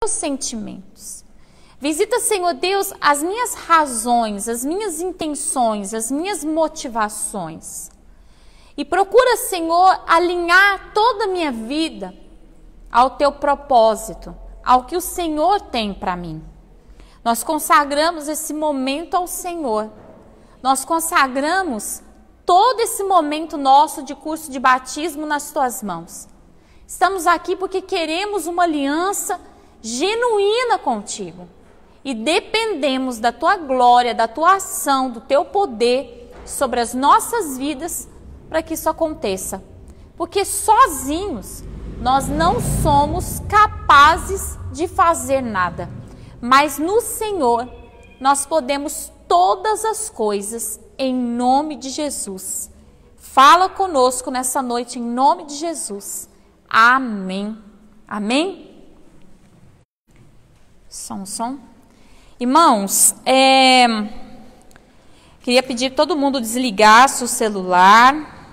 meus sentimentos. Visita, Senhor Deus, as minhas razões, as minhas intenções, as minhas motivações. E procura, Senhor, alinhar toda a minha vida ao teu propósito, ao que o Senhor tem para mim. Nós consagramos esse momento ao Senhor. Nós consagramos todo esse momento nosso de curso de batismo nas tuas mãos. Estamos aqui porque queremos uma aliança genuína contigo. E dependemos da tua glória, da tua ação, do teu poder sobre as nossas vidas para que isso aconteça. Porque sozinhos nós não somos capazes de fazer nada. Mas no Senhor nós podemos todas as coisas em nome de Jesus. Fala conosco nessa noite em nome de Jesus. Amém. Amém? Som. Irmãos, queria pedir todo mundo desligasse o celular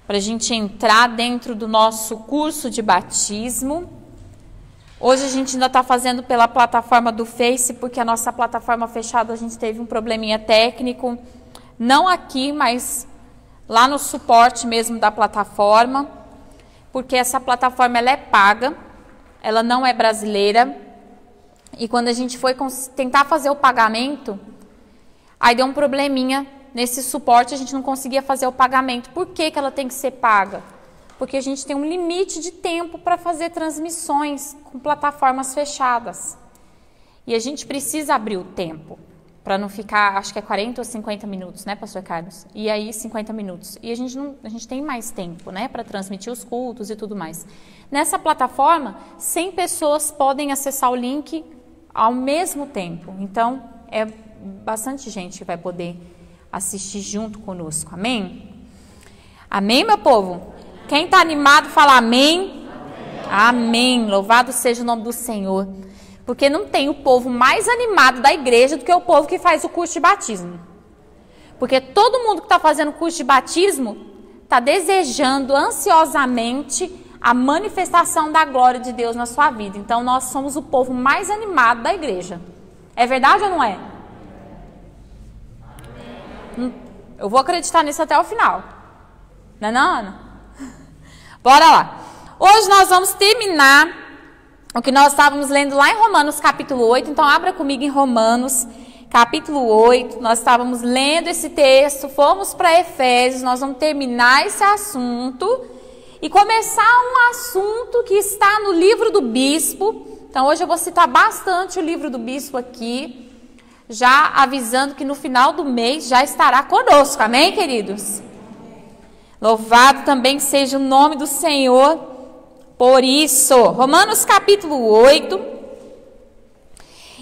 para a gente entrar dentro do nosso curso de batismo. Hoje a gente ainda está fazendo pela plataforma do Face, porque a nossa plataforma fechada a gente teve um probleminha técnico, não aqui, mas lá no suporte mesmo da plataforma, porque essa plataforma ela é paga, ela não é brasileira. E quando a gente foi tentar fazer o pagamento, aí deu um probleminha nesse suporte, a gente não conseguia fazer o pagamento. Por que ela tem que ser paga? Porque a gente tem um limite de tempo para fazer transmissões com plataformas fechadas. E a gente precisa abrir o tempo, para não ficar, acho que é 40 ou 50 minutos, né, pastor Carlos? E aí 50 minutos. E a gente tem mais tempo, né, para transmitir os cultos e tudo mais. Nessa plataforma, 100 pessoas podem acessar o link ao mesmo tempo. Então, é bastante gente que vai poder assistir junto conosco. Amém? Amém, meu povo? Quem está animado, fala amém. Amém. Louvado seja o nome do Senhor. Porque não tem o povo mais animado da igreja do que o povo que faz o curso de batismo. Porque todo mundo que está fazendo o curso de batismo está desejando ansiosamente a manifestação da glória de Deus na sua vida. Então, nós somos o povo mais animado da igreja. É verdade ou não é? Eu vou acreditar nisso até o final. Não é não, Ana? Bora lá. Hoje nós vamos terminar o que nós estávamos lendo lá em Romanos capítulo 8. Então, abra comigo em Romanos capítulo 8. Nós estávamos lendo esse texto, fomos para Efésios. Nós vamos terminar esse assunto e começar um assunto que está no livro do bispo. Então, hoje eu vou citar bastante o livro do bispo aqui, já avisando que no final do mês já estará conosco. Amém, queridos? Louvado também seja o nome do Senhor por isso. Romanos capítulo 8.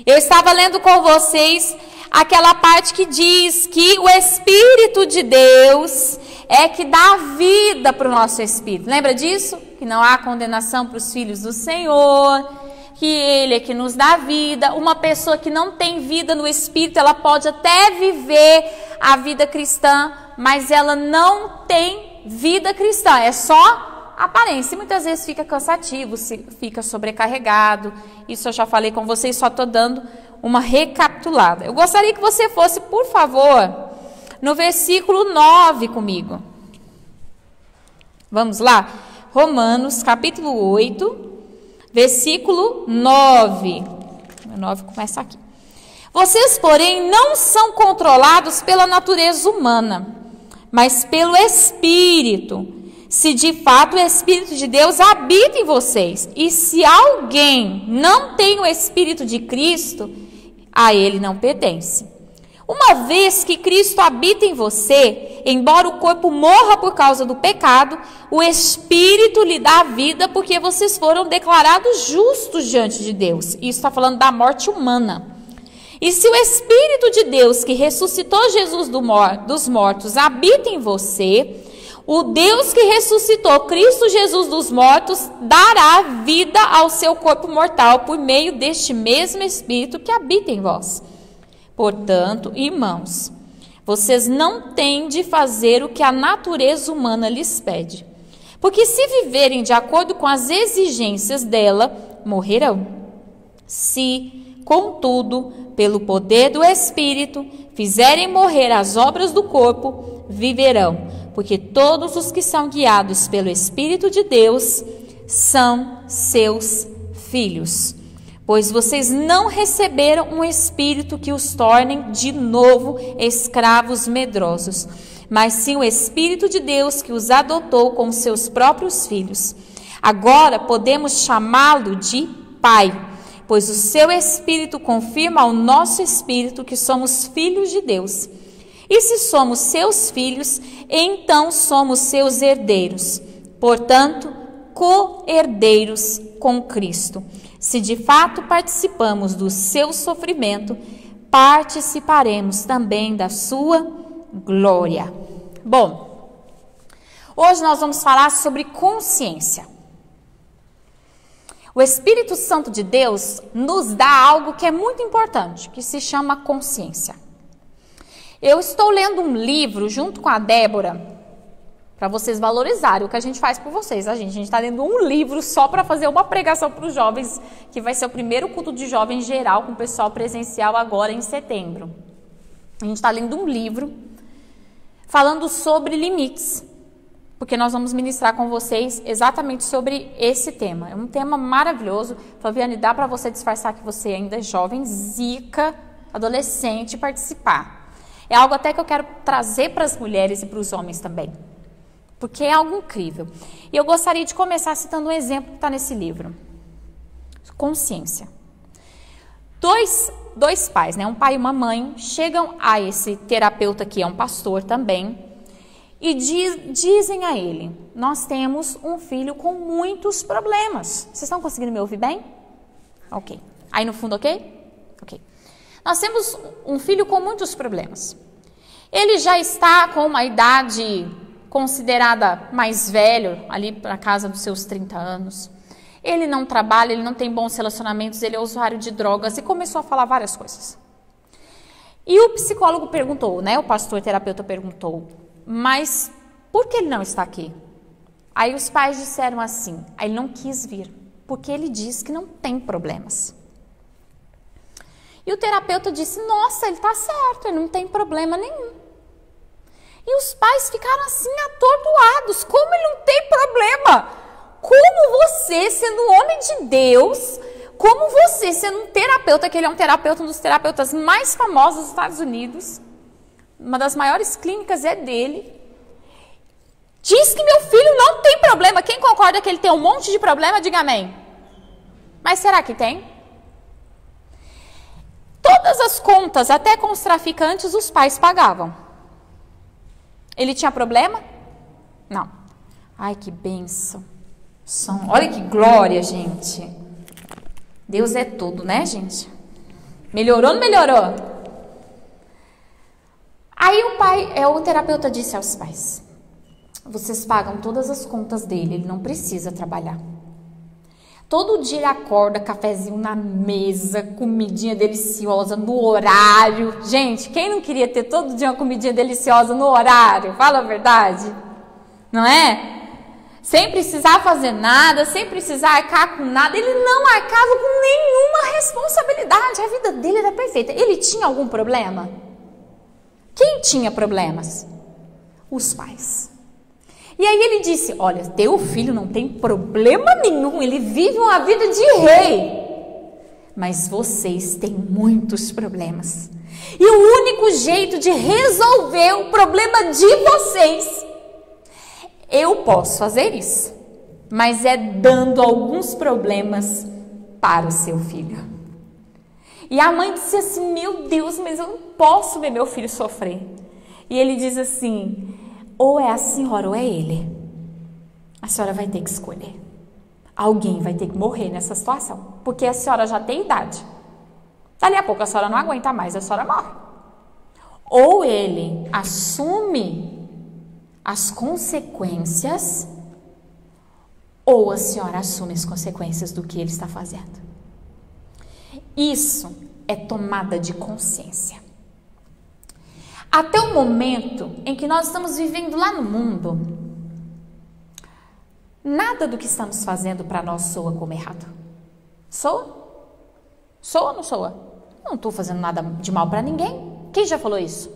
Eu estava lendo com vocês aquela parte que diz que o Espírito de Deus é que dá vida para o nosso espírito. Lembra disso? Que não há condenação para os filhos do Senhor, que Ele é que nos dá vida. Uma pessoa que não tem vida no espírito, ela pode até viver a vida cristã, mas ela não tem vida cristã, é só aparência. E muitas vezes fica cansativo, fica sobrecarregado. Isso eu já falei com vocês, só estou dando uma recapitulada. Eu gostaria que você fosse, por favor, no versículo 9 comigo. Vamos lá? Romanos, capítulo 8, versículo 9. O 9 começa aqui. Vocês, porém, não são controlados pela natureza humana, mas pelo Espírito. Se de fato o Espírito de Deus habita em vocês. E se alguém não tem o Espírito de Cristo, a ele não pertence. Uma vez que Cristo habita em você, embora o corpo morra por causa do pecado, o Espírito lhe dá vida porque vocês foram declarados justos diante de Deus. Isso está falando da morte humana. E se o Espírito de Deus que ressuscitou Jesus dos mortos habita em você, o Deus que ressuscitou Cristo Jesus dos mortos dará vida ao seu corpo mortal por meio deste mesmo Espírito que habita em vós. Portanto, irmãos, vocês não têm de fazer o que a natureza humana lhes pede. Porque se viverem de acordo com as exigências dela, morrerão. Se, contudo, pelo poder do Espírito, fizerem morrer as obras do corpo, viverão, porque todos os que são guiados pelo Espírito de Deus são seus filhos. Pois vocês não receberam um espírito que os torne de novo escravos medrosos, mas sim o Espírito de Deus que os adotou como seus próprios filhos. Agora podemos chamá-lo de Pai, pois o seu Espírito confirma ao nosso espírito que somos filhos de Deus. E se somos seus filhos, então somos seus herdeiros. Portanto, co-herdeiros com Cristo. Se de fato participamos do seu sofrimento, participaremos também da sua glória. Bom, hoje nós vamos falar sobre consciência. O Espírito Santo de Deus nos dá algo que é muito importante, que se chama consciência. Eu estou lendo um livro junto com a Débora, para vocês valorizarem o que a gente faz por vocês. A gente está lendo um livro só para fazer uma pregação para os jovens, que vai ser o primeiro culto de jovens geral com o pessoal presencial agora em setembro. A gente está lendo um livro falando sobre limites, porque nós vamos ministrar com vocês exatamente sobre esse tema. É um tema maravilhoso. Flaviane, dá para você disfarçar que você ainda é jovem, zica, adolescente, participar. É algo até que eu quero trazer para as mulheres e para os homens também, porque é algo incrível. E eu gostaria de começar citando um exemplo que está nesse livro. Consciência. Dois pais, né? Um pai e uma mãe, chegam a esse terapeuta que é um pastor também, e dizem a ele: nós temos um filho com muitos problemas. Vocês estão conseguindo me ouvir bem? Ok. Aí no fundo, ok? Ok. Nós temos um filho com muitos problemas. Ele já está com uma idade considerada mais velho, ali para casa dos seus 30 anos. Ele não trabalha, ele não tem bons relacionamentos, ele é usuário de drogas, e começou a falar várias coisas. E o psicólogo perguntou, né? O pastor terapeuta perguntou: mas por que ele não está aqui? Aí os pais disseram assim: ele não quis vir, porque ele diz que não tem problemas. E o terapeuta disse: nossa, ele está certo, ele não tem problema nenhum. E os pais ficaram assim atordoados: como ele não tem problema? Como você, sendo um homem de Deus, como você, sendo um terapeuta, que ele é um terapeuta, um dos terapeutas mais famosos dos Estados Unidos, uma das maiores clínicas é dele, diz que meu filho não tem problema. Quem concorda que ele tem um monte de problema, diga amém. Mas será que tem? Todas as contas, até com os traficantes, os pais pagavam. Ele tinha problema? Não. Ai, que bênção. Olha que glória, gente. Deus é tudo, né, gente? Melhorou ou não melhorou? Aí o terapeuta disse aos pais: vocês pagam todas as contas dele, ele não precisa trabalhar. Todo dia ele acorda, cafezinho na mesa, comidinha deliciosa no horário. Gente, quem não queria ter todo dia uma comidinha deliciosa no horário? Fala a verdade. Não é? Sem precisar fazer nada, sem precisar arcar com nada. Ele não arcava com nenhuma responsabilidade. A vida dele era perfeita. Ele tinha algum problema? Quem tinha problemas? Os pais. E aí ele disse: olha, teu filho não tem problema nenhum, ele vive uma vida de rei. Mas vocês têm muitos problemas. E o único jeito de resolver o problema de vocês, eu posso fazer isso, mas é dando alguns problemas para o seu filho. E a mãe disse assim: meu Deus, mas eu não posso ver meu filho sofrer. E ele diz assim: ou é a senhora ou é ele. A senhora vai ter que escolher. Alguém vai ter que morrer nessa situação, porque a senhora já tem idade. Dali a pouco a senhora não aguenta mais, a senhora morre. Ou ele assume as consequências, ou a senhora assume as consequências do que ele está fazendo. Isso é tomada de consciência. Até o momento em que nós estamos vivendo lá no mundo, nada do que estamos fazendo para nós soa como errado. Soa? Soa ou não soa? Não estou fazendo nada de mal para ninguém. Quem já falou isso?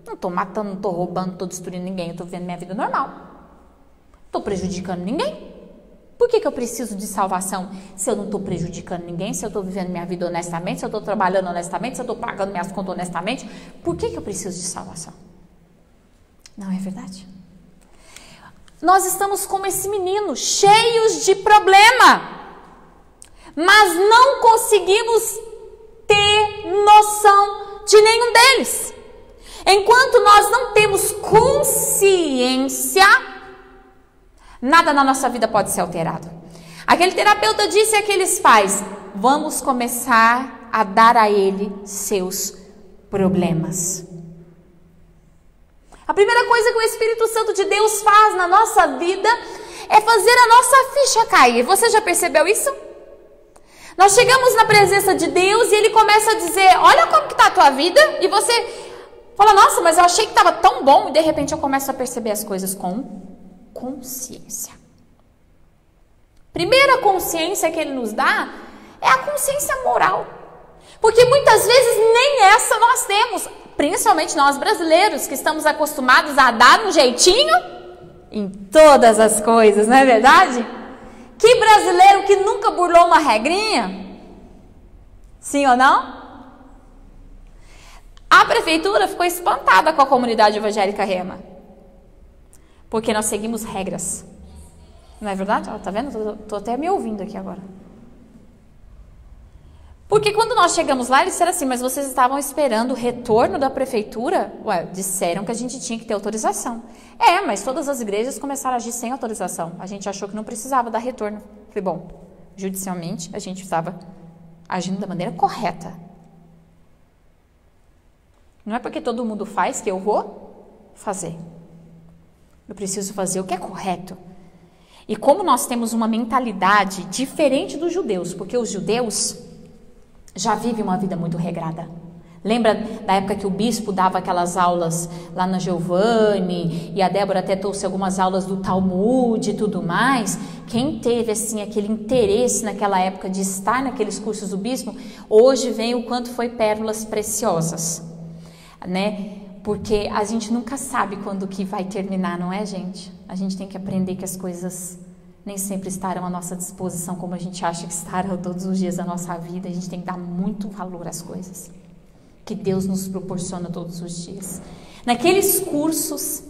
Não estou matando, não estou roubando, não estou destruindo ninguém. Eu estou vivendo minha vida normal. Não estou prejudicando ninguém. Por que eu preciso de salvação se eu não estou prejudicando ninguém, se eu estou vivendo minha vida honestamente, se eu estou trabalhando honestamente, se eu estou pagando minhas contas honestamente? Por que eu preciso de salvação? Não é verdade? Nós estamos como esse menino, cheios de problema, mas não conseguimos ter noção de nenhum deles. Enquanto nós não temos consciência, nada na nossa vida pode ser alterado. Aquele terapeuta disse àqueles pais: vamos começar a dar a ele seus problemas. A primeira coisa que o Espírito Santo de Deus faz na nossa vida é fazer a nossa ficha cair. Você já percebeu isso? Nós chegamos na presença de Deus e Ele começa a dizer: olha como que está a tua vida. E você fala: nossa, mas eu achei que estava tão bom. E de repente eu começo a perceber as coisas com consciência. Primeira consciência que Ele nos dá é a consciência moral. Porque muitas vezes nem essa nós temos. Principalmente nós brasileiros, que estamos acostumados a dar um jeitinho em todas as coisas, não é verdade? Que brasileiro que nunca burlou uma regrinha? Sim ou não? A prefeitura ficou espantada com a comunidade evangélica Rema. Porque nós seguimos regras. Não é verdade? Ó, tá vendo? Tô até me ouvindo aqui agora. Porque quando nós chegamos lá, eles disseram assim: mas vocês estavam esperando o retorno da prefeitura? Ué, disseram que a gente tinha que ter autorização. Mas todas as igrejas começaram a agir sem autorização. A gente achou que não precisava dar retorno. Falei, bom, judicialmente a gente estava agindo da maneira correta. Não é porque todo mundo faz que eu vou fazer. Eu preciso fazer o que é correto. E como nós temos uma mentalidade diferente dos judeus, porque os judeus já vivem uma vida muito regrada. Lembra da época que o bispo dava aquelas aulas lá na Giovanni, e a Débora até trouxe algumas aulas do Talmud e tudo mais? Quem teve assim aquele interesse naquela época de estar naqueles cursos do bispo, hoje vem o quanto foi pérolas preciosas, né? Porque a gente nunca sabe quando que vai terminar, não é, gente? A gente tem que aprender que as coisas nem sempre estarão à nossa disposição como a gente acha que estarão todos os dias da nossa vida. A gente tem que dar muito valor às coisas que Deus nos proporciona todos os dias. Naqueles cursos,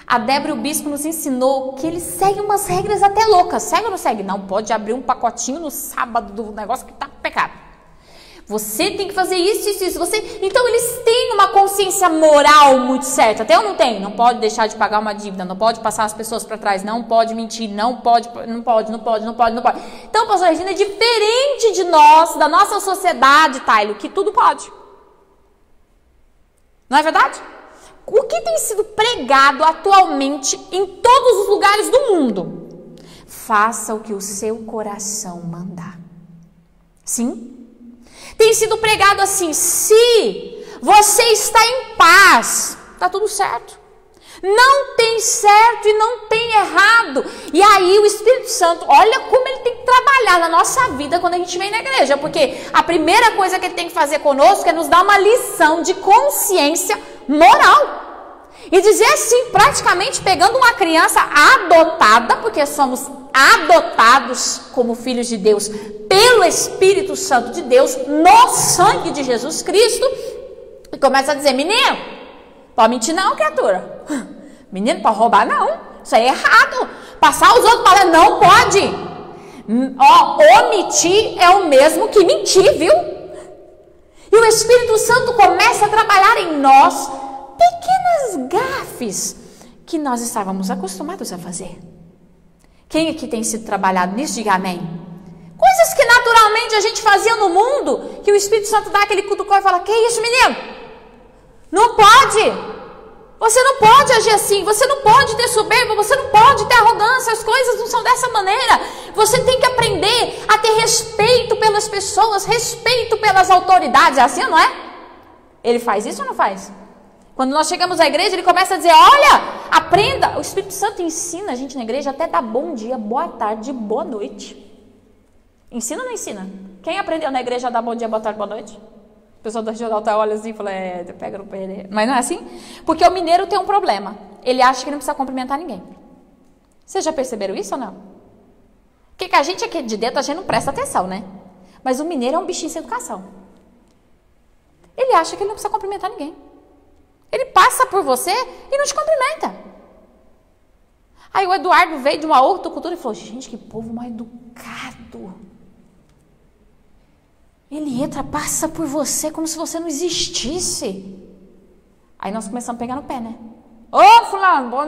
a Débora e o bispo nos ensinou que eles seguem umas regras até loucas. Segue ou não segue? Não pode abrir um pacotinho no sábado do negócio que está pecado. Você tem que fazer isso, isso, isso. Então eles têm uma consciência moral muito certa. Até eu não tenho. Não pode deixar de pagar uma dívida, não pode passar as pessoas para trás, não pode mentir, não pode. Então, pastor Regina, é diferente de nós, da nossa sociedade, Tailo, que tudo pode. Não é verdade? O que tem sido pregado atualmente em todos os lugares do mundo? Faça o que o seu coração mandar. Sim? Tem sido pregado assim: se você está em paz, está tudo certo. Não tem certo e não tem errado. E aí o Espírito Santo, olha como ele tem que trabalhar na nossa vida quando a gente vem na igreja. Porque a primeira coisa que ele tem que fazer conosco é nos dar uma lição de consciência moral. E dizer assim, praticamente pegando uma criança adotada, porque somos adotados como filhos de Deus pelo Espírito Santo de Deus, no sangue de Jesus Cristo, e começa a dizer: menino, pode mentir não, criatura. Menino, pode roubar não. Isso aí é errado. Passar os outros para não pode. Omitir é o mesmo que mentir, viu? E o Espírito Santo começa a trabalhar em nós pequenas gafes que nós estávamos acostumados a fazer. Quem aqui tem sido trabalhado nisso? Diga amém. Coisas que naturalmente a gente fazia no mundo, que o Espírito Santo dá aquele cutucão e fala: que isso, menino? Não pode. Você não pode agir assim. Você não pode ter soberba. Você não pode ter arrogância. As coisas não são dessa maneira. Você tem que aprender a ter respeito pelas pessoas, respeito pelas autoridades. É assim, não é? Ele faz isso ou não faz? Quando nós chegamos à igreja, ele começa a dizer: olha, aprenda. O Espírito Santo ensina a gente na igreja até dar bom dia, boa tarde, boa noite. Ensina ou não ensina? Quem aprendeu na igreja a dar bom dia, boa tarde, boa noite? O pessoal do regional tá olha assim e fala, pega no pé. Mas não é assim? Porque o mineiro tem um problema. Ele acha que não precisa cumprimentar ninguém. Vocês já perceberam isso ou não? Porque a gente aqui de dentro, a gente não presta atenção, né? Mas o mineiro é um bichinho sem educação. Ele acha que ele não precisa cumprimentar ninguém. Ele passa por você e não te cumprimenta. Aí o Eduardo veio de uma outra cultura e falou, gente, que povo mal educado. Ele entra, passa por você como se você não existisse. Aí nós começamos a pegar no pé, né? Ô, fulano, boa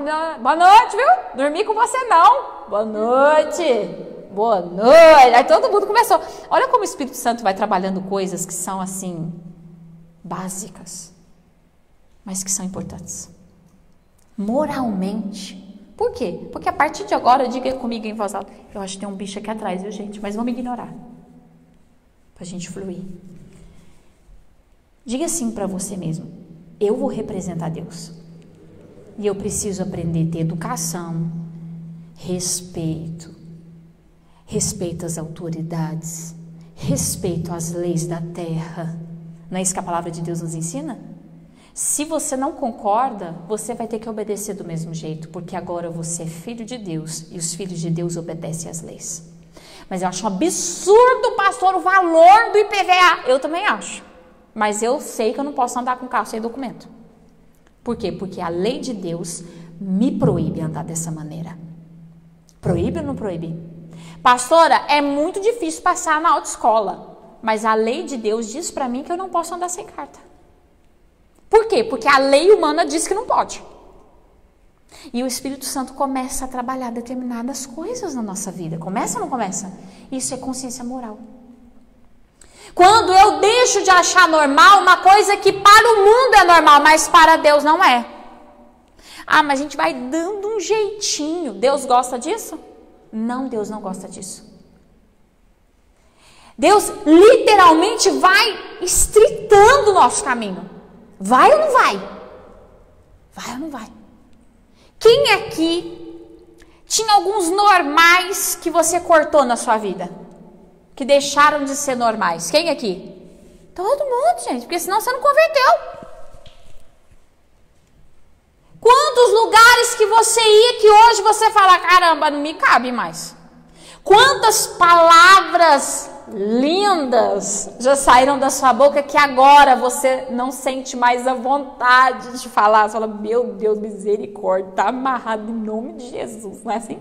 noite, viu? Dormi com você não. Boa noite. Boa noite. Aí todo mundo começou. Olha como o Espírito Santo vai trabalhando coisas que são assim, básicas, mas que são importantes. Moralmente. Por quê? Porque a partir de agora, diga comigo em voz alta, eu acho que tem um bicho aqui atrás, viu, gente? Mas vamos ignorar. Pra gente fluir. Diga assim para você mesmo, eu vou representar Deus. E eu preciso aprender a ter educação, respeito às autoridades, respeito às leis da terra. Não é isso que a palavra de Deus nos ensina? Se você não concorda, você vai ter que obedecer do mesmo jeito, porque agora você é filho de Deus e os filhos de Deus obedecem às leis. Mas eu acho um absurdo, pastor, o valor do IPVA. Eu também acho. Mas eu sei que eu não posso andar com carro sem documento. Por quê? Porque a lei de Deus me proíbe andar dessa maneira. Proíbe ou não proíbe? Pastora, é muito difícil passar na autoescola. Mas a lei de Deus diz para mim que eu não posso andar sem carta. Por quê? Porque a lei humana diz que não pode. E o Espírito Santo começa a trabalhar determinadas coisas na nossa vida. Começa ou não começa? Isso é consciência moral. Quando eu deixo de achar normal uma coisa que para o mundo é normal, mas para Deus não é. Ah, mas a gente vai dando um jeitinho. Deus gosta disso? Não, Deus não gosta disso. Deus literalmente vai estritando o nosso caminho. Vai ou não vai? Vai ou não vai? Quem aqui tinha alguns normais que você cortou na sua vida? Que deixaram de ser normais? Quem aqui? Todo mundo, gente, porque senão você não converteu. Quantos lugares que você ia que hoje você fala, caramba, não me cabe mais. Quantas palavras lindas já saíram da sua boca que agora você não sente mais a vontade de falar. Você fala, meu Deus, misericórdia, tá amarrado em nome de Jesus, não é assim?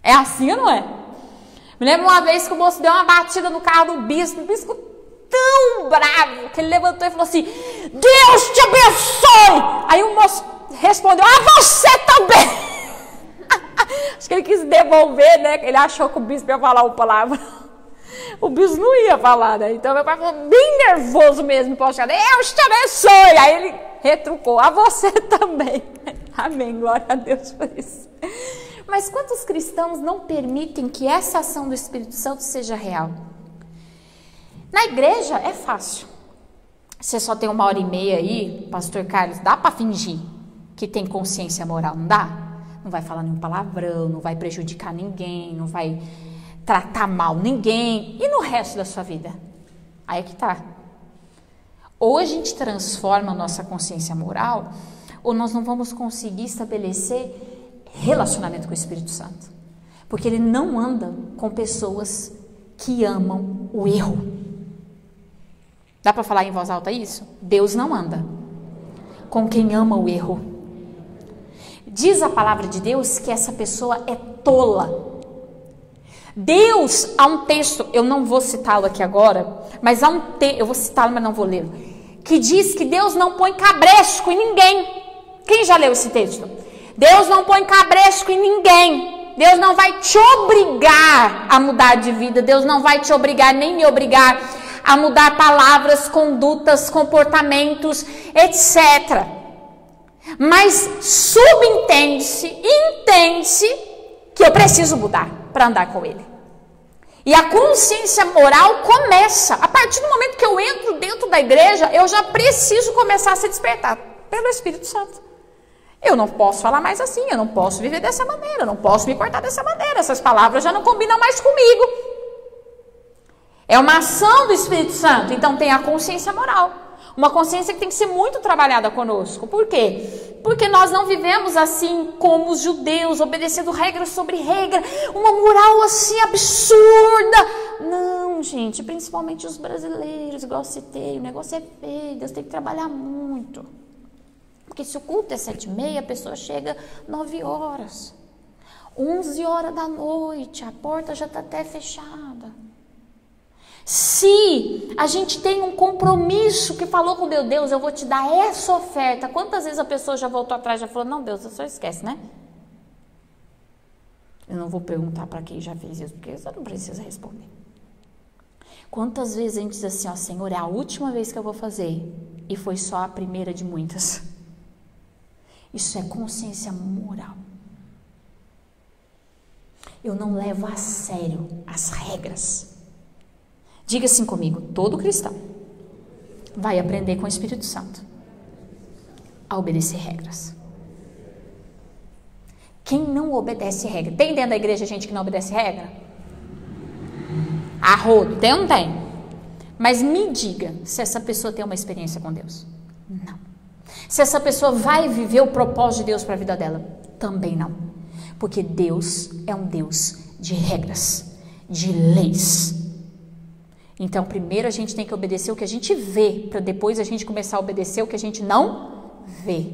É assim ou não é? Me lembro uma vez que o moço deu uma batida no carro do bispo, o bispo tão bravo, que ele levantou e falou assim, Deus te abençoe! Aí o moço respondeu, você também! Acho que ele quis devolver, né? Ele achou que o bispo ia falar uma palavra. O bispo não ia falar, né? Então meu pai falou bem nervoso mesmo. Poxa, Deus te abençoe. Aí ele retrucou, você também. Amém, glória a Deus por isso. Mas quantos cristãos não permitem que essa ação do Espírito Santo seja real? Na igreja é fácil. Você só tem 1h30 aí, pastor Carlos, dá para fingir que tem consciência moral, não dá? Não vai falar nenhum palavrão, não vai prejudicar ninguém, não vai tratar mal ninguém. E no resto da sua vida? Aí é que tá. Ou a gente transforma a nossa consciência moral, ou nós não vamos conseguir estabelecer relacionamento com o Espírito Santo. Porque ele não anda com pessoas que amam o erro. Dá para falar em voz alta isso? Deus não anda com quem ama o erro. Diz a palavra de Deus que essa pessoa é tola. Deus, há um texto, eu não vou citá-lo aqui agora, mas há um texto, eu vou citá-lo, mas não vou ler, que diz que Deus não põe cabresco em ninguém. Quem já leu esse texto? Deus não põe cabresco em ninguém. Deus não vai te obrigar a mudar de vida. Deus não vai te obrigar, nem me obrigar a mudar palavras, condutas, comportamentos, etc. Mas subentende-se, entende-se que eu preciso mudar para andar com ele. E a consciência moral começa, a partir do momento que eu entro dentro da igreja, eu já preciso começar a ser despertado pelo Espírito Santo. Eu não posso falar mais assim, eu não posso viver dessa maneira, eu não posso me portar dessa maneira, essas palavras já não combinam mais comigo. É uma ação do Espírito Santo. Então tem a consciência moral. Uma consciência que tem que ser muito trabalhada conosco. Por quê? Porque nós não vivemos assim como os judeus, obedecendo regra sobre regra, uma moral assim absurda. Não, gente, principalmente os brasileiros, igual eu citei, o negócio é feio, Deus tem que trabalhar muito. Porque se o culto é 7h30, a pessoa chega 9 horas. 11 horas da noite, a porta já está até fechada. Se a gente tem um compromisso que falou com Deus, eu vou te dar essa oferta. Quantas vezes a pessoa já voltou atrás e já falou, não, Deus, só esquece, né? Eu não vou perguntar para quem já fez isso, porque você não precisa responder. Quantas vezes a gente diz assim, ó, Senhor, é a última vez que eu vou fazer, e foi só a primeira de muitas. Isso é consciência moral. Eu não levo a sério as regras. Diga assim comigo, todo cristão vai aprender com o Espírito Santo a obedecer regras. Quem não obedece regra? Tem dentro da igreja gente que não obedece regra? Arrodo, tem ou não tem? Mas me diga se essa pessoa tem uma experiência com Deus. Não. Se essa pessoa vai viver o propósito de Deus para a vida dela. Também não. Porque Deus é um Deus de regras, de leis. Então, primeiro a gente tem que obedecer o que a gente vê, para depois a gente começar a obedecer o que a gente não vê.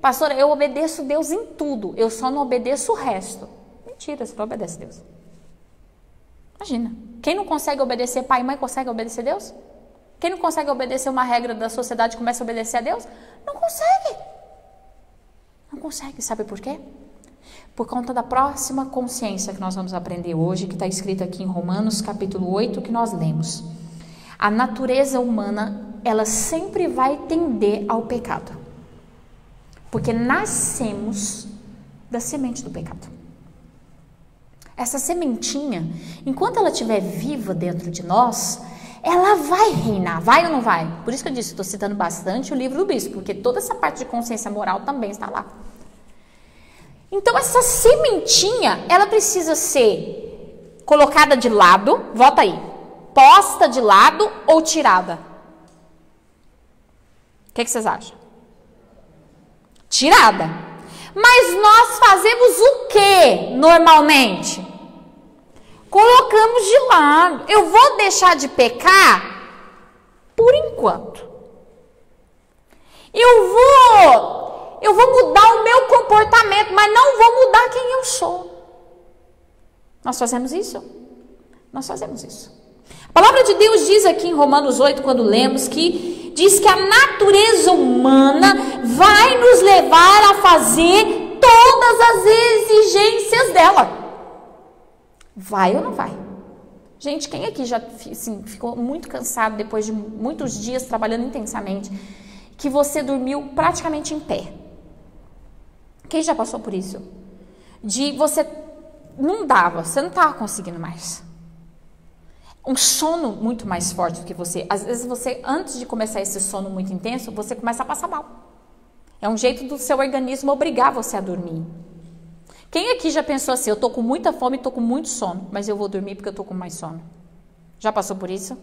Pastora, eu obedeço Deus em tudo, eu só não obedeço o resto. Mentira, você não obedece Deus. Imagina, quem não consegue obedecer pai e mãe consegue obedecer Deus? Quem não consegue obedecer uma regra da sociedade começa a obedecer a Deus? Não consegue. Não consegue, sabe por quê? Por conta da próxima consciência que nós vamos aprender hoje, que está escrito aqui em Romanos capítulo 8, que nós lemos. A natureza humana, ela sempre vai tender ao pecado. Porque nascemos da semente do pecado. Essa sementinha, enquanto ela estiver viva dentro de nós, ela vai reinar, vai ou não vai? Por isso que eu disse, estou citando bastante o livro do bispo, porque toda essa parte de consciência moral também está lá. Então, essa sementinha, ela precisa ser colocada de lado, volta aí, posta de lado ou tirada? O que vocês acham? Tirada. Mas nós fazemos o que normalmente? Colocamos de lado. Eu vou deixar de pecar por enquanto. Eu vou mudar o meu comportamento, mas não vou mudar quem eu sou. Nós fazemos isso? Nós fazemos isso. A palavra de Deus diz aqui em Romanos 8, quando lemos, que diz que a natureza humana vai nos levar a fazer todas as exigências dela. Vai ou não vai? Gente, quem aqui já assim, ficou muito cansado depois de muitos dias trabalhando intensamente, que você dormiu praticamente em pé? Quem já passou por isso? De você não dava, você não estava conseguindo mais. Um sono muito mais forte do que você. Às vezes você, antes de começar esse sono muito intenso, você começa a passar mal. É um jeito do seu organismo obrigar você a dormir. Quem aqui já pensou assim, eu tô com muita fome e tô com muito sono, mas eu vou dormir porque eu tô com mais sono? Já passou por isso?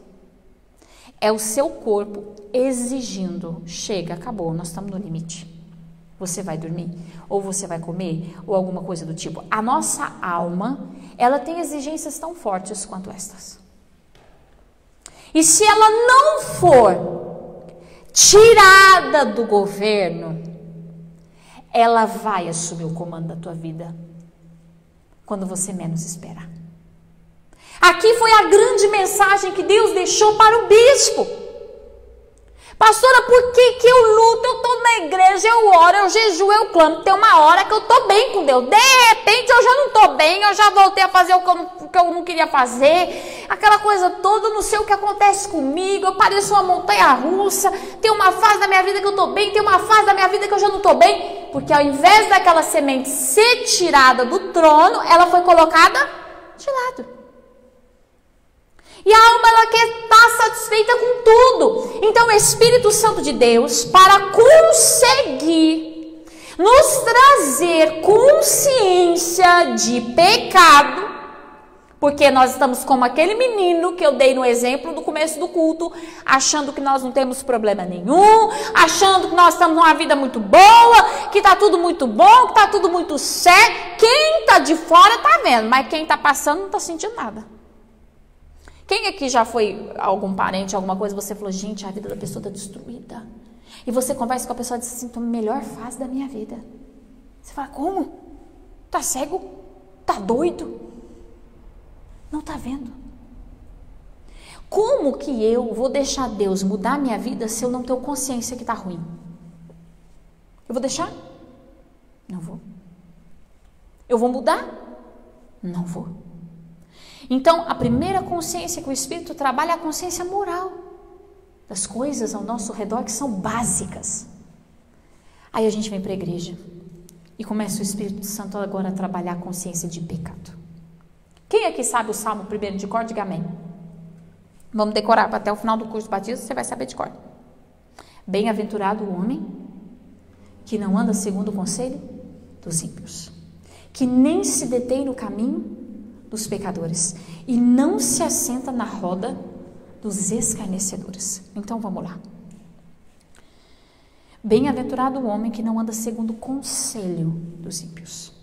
É o seu corpo exigindo, chega, acabou, nós estamos no limite. Você vai dormir, ou você vai comer, ou alguma coisa do tipo. A nossa alma, ela tem exigências tão fortes quanto estas. E se ela não for tirada do governo, ela vai assumir o comando da tua vida quando você menos esperar. Aqui foi a grande mensagem que Deus deixou para o bispo. Pastora, por que eu luto? Eu estou na igreja, eu oro, eu jejuo, eu clamo. Tem uma hora que eu estou bem com Deus. De repente eu já não estou bem, eu já voltei a fazer o que eu não queria fazer. Aquela coisa toda, eu não sei o que acontece comigo. Eu pareço uma montanha russa. Tem uma fase da minha vida que eu estou bem, tem uma fase da minha vida que eu já não estou bem. Porque ao invés daquela semente ser tirada do trono, ela foi colocada de lado. E a alma, ela quer estar satisfeita com tudo. Então o Espírito Santo de Deus, para conseguir nos trazer consciência de pecado, Porque nós estamos como aquele menino que eu dei no exemplo do começo do culto, achando que nós não temos problema nenhum, achando que nós estamos numa vida muito boa, que está tudo muito bom, que está tudo muito certo. Quem está de fora está vendo, mas quem está passando não está sentindo nada. Quem aqui já foi algum parente, alguma coisa, você falou, gente, a vida da pessoa está destruída. E você conversa com a pessoa e diz assim, estou na melhor fase da minha vida. Você fala, como? Tá cego? Tá doido? Não está vendo. Como que eu vou deixar Deus mudar a minha vida se eu não tenho consciência que está ruim? Eu vou deixar? Não vou. Eu vou mudar? Não vou. Então, a primeira consciência que o Espírito trabalha é a consciência moral das coisas ao nosso redor que são básicas. Aí a gente vem para a igreja e começa o Espírito Santo agora a trabalhar a consciência de pecado. Quem aqui sabe o Salmo 1 de cor? Diga amém. Vamos decorar até o final do curso de batismo, você vai saber de cor. Bem-aventurado o homem que não anda segundo o conselho dos ímpios, que nem se detém no caminho dos pecadores e não se assenta na roda dos escarnecedores. Então vamos lá. Bem-aventurado o homem que não anda segundo o conselho dos ímpios.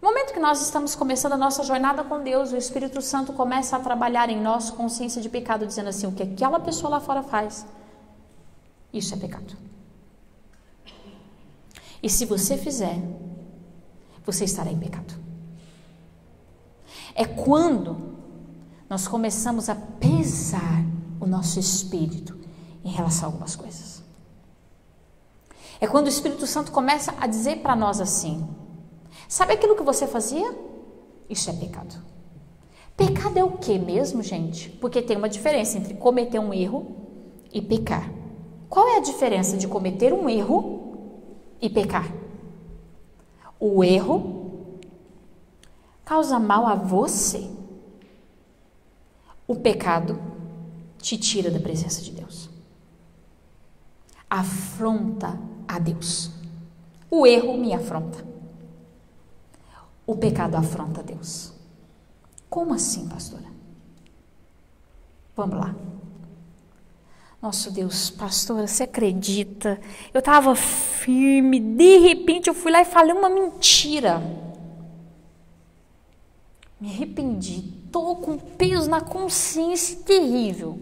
No momento que nós estamos começando a nossa jornada com Deus, o Espírito Santo começa a trabalhar em nós consciência de pecado, dizendo assim, o que aquela pessoa lá fora faz, isso é pecado. E se você fizer, você estará em pecado. É quando nós começamos a pesar o nosso espírito em relação a algumas coisas. É quando o Espírito Santo começa a dizer para nós assim, sabe aquilo que você fazia? Isso é pecado. Pecado é o que mesmo, gente? Porque tem uma diferença entre cometer um erro e pecar. Qual é a diferença de cometer um erro e pecar? O erro causa mal a você. O pecado te tira da presença de Deus. Afronta a Deus. O erro me afronta. O pecado afronta a Deus. Como assim, pastora? Vamos lá. Nosso Deus, pastora, você acredita? Eu estava firme, de repente eu fui lá e falei uma mentira. Me arrependi, estou com peso na consciência terrível.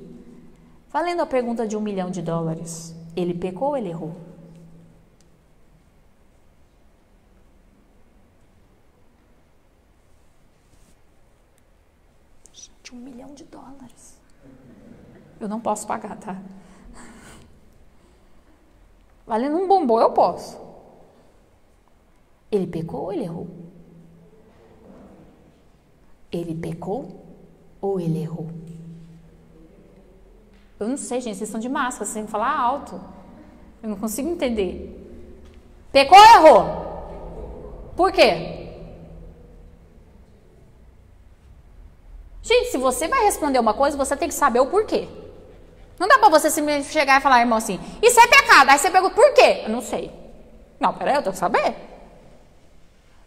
Valendo a pergunta de $1 milhão, ele pecou ou ele errou? Gente, $1 milhão. Eu não posso pagar, tá? Valendo um bombom eu posso. Ele pecou ou ele errou? Ele pecou ou ele errou? Eu não sei, gente, vocês estão de máscara, vocês têm que falar alto. Eu não consigo entender. Pecou ou errou? Por quê? Gente, se você vai responder uma coisa, você tem que saber o porquê. Não dá pra você simplesmente chegar e falar, irmão, assim, isso é pecado. Aí você pergunta, por quê? Eu não sei. Não, peraí, eu tenho que saber.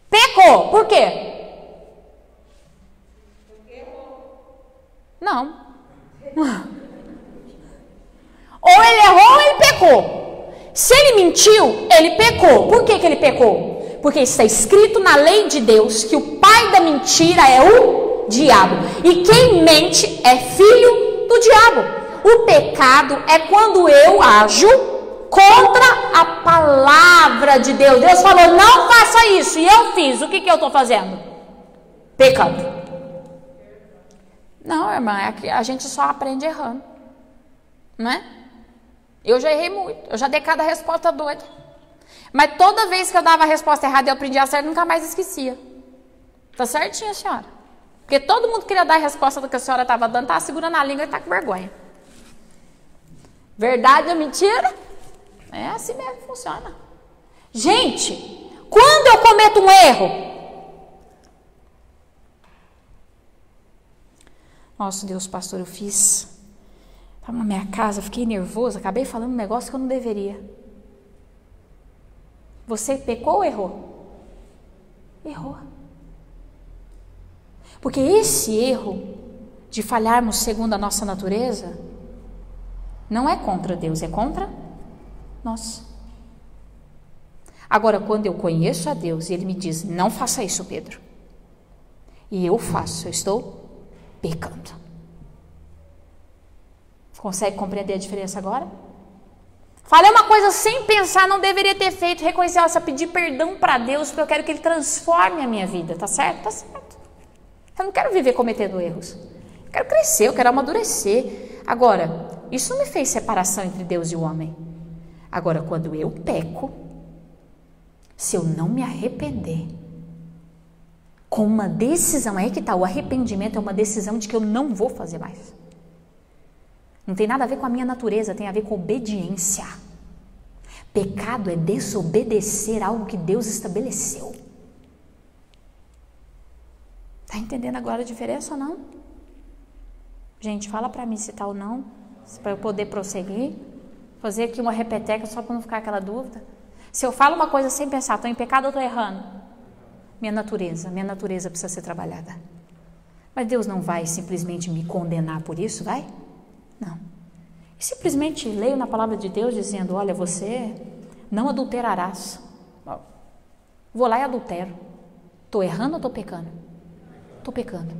Pecou, por quê? Não. Ou ele errou ou ele pecou. Se ele mentiu, ele pecou. Por que que ele pecou? Porque está escrito na lei de Deus que o pai da mentira é o diabo. E quem mente é filho do diabo. O pecado é quando eu ajo contra a palavra de Deus. Deus falou, não faça isso. E eu fiz. O que que eu estou fazendo? Pecado. Não, irmã, é que a gente só aprende errando. Não é? Eu já errei muito. Eu já dei cada resposta doida. Mas toda vez que eu dava a resposta errada e eu aprendia certo, nunca mais esquecia. Tá certinho, senhora? Porque todo mundo queria dar a resposta do que a senhora estava dando, estava segurando a língua e está com vergonha. Verdade ou mentira? É assim mesmo que funciona. Gente, quando eu cometo um erro, nossa Deus, pastor, eu fiz, estava na minha casa, fiquei nervosa, acabei falando um negócio que eu não deveria. Você pecou ou errou? Errou. Porque esse erro de falharmos segundo a nossa natureza não é contra Deus, é contra nós. Agora, quando eu conheço a Deus e Ele me diz, não faça isso, Pedro, e eu faço, eu estou pecando. Consegue compreender a diferença agora? Falei uma coisa sem pensar, não deveria ter feito, reconhecer, pedir perdão para Deus, porque eu quero que Ele transforme a minha vida, tá certo? Tá certo. Eu não quero viver cometendo erros. Eu quero crescer, eu quero amadurecer. Agora, isso não me fez separação entre Deus e o homem. Agora, quando eu peco, se eu não me arrepender, com uma decisão, aí que está, o arrependimento é uma decisão de que eu não vou fazer mais. Não tem nada a ver com a minha natureza, tem a ver com obediência. Pecado é desobedecer algo que Deus estabeleceu. Está entendendo agora a diferença ou não? Gente, fala para mim se está ou não, para eu poder prosseguir. Fazer aqui uma repeteca só para não ficar aquela dúvida. Se eu falo uma coisa sem pensar, estou em pecado ou estou errando? Minha natureza precisa ser trabalhada. Mas Deus não vai simplesmente me condenar por isso, vai? Não. E simplesmente leio na palavra de Deus dizendo, olha, você não adulterarás. Vou lá e adultero. Estou errando ou estou pecando? Estou pecando.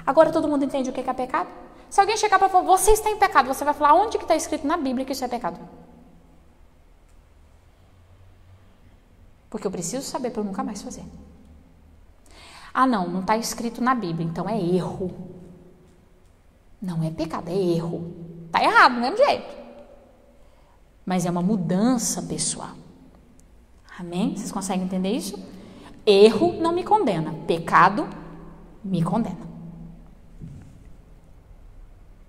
Agora todo mundo entende o que é pecado? Se alguém chegar para falar, você está em pecado, você vai falar, onde que está escrito na Bíblia que isso é pecado? Porque eu preciso saber para eu nunca mais fazer. Ah, não está escrito na Bíblia, então é erro. Não é pecado, é erro. Está errado do mesmo jeito. Mas é uma mudança pessoal. Amém? Vocês conseguem entender isso? Erro não me condena, pecado me condena.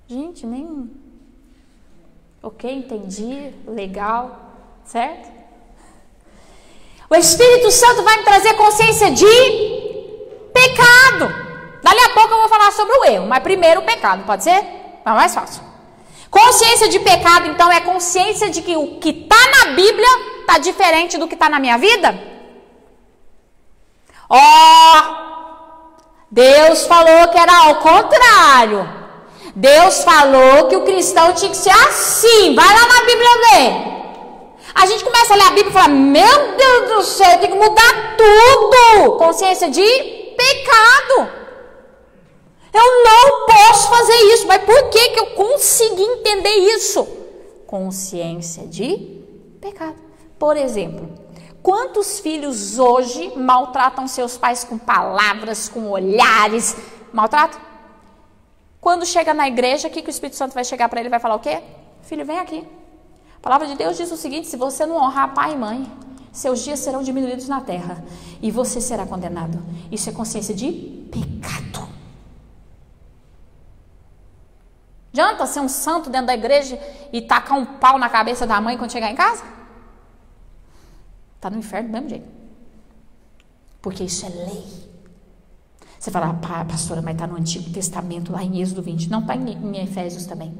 Gente, nem... Ok, entendi, legal, certo? O Espírito Santo vai me trazer consciência de pecado. Dali a pouco eu vou falar sobre o erro, mas primeiro o pecado, pode ser? É mais fácil. Consciência de pecado, então, é consciência de que o que está na Bíblia está diferente do que está na minha vida? Deus falou que era ao contrário. Deus falou que o cristão tinha que ser assim. Vai lá na Bíblia ler. A gente começa a ler a Bíblia e fala, meu Deus do céu, tem que mudar tudo. Consciência de pecado. Eu não posso fazer isso. Mas por que que eu consegui entender isso? Consciência de pecado. Por exemplo, quantos filhos hoje maltratam seus pais com palavras, com olhares? Maltratam? Quando chega na igreja, o que o Espírito Santo vai chegar para ele e vai falar o quê? Filho, vem aqui. A palavra de Deus diz o seguinte, se você não honrar pai e mãe, seus dias serão diminuídos na terra e você será condenado. Isso é consciência de pecado. Adianta ser um santo dentro da igreja e tacar um pau na cabeça da mãe quando chegar em casa? Está no inferno do mesmo jeito. Porque isso é lei. Você fala, pastora, mas está no Antigo Testamento, lá em Êxodo 20. Não, está em Efésios também.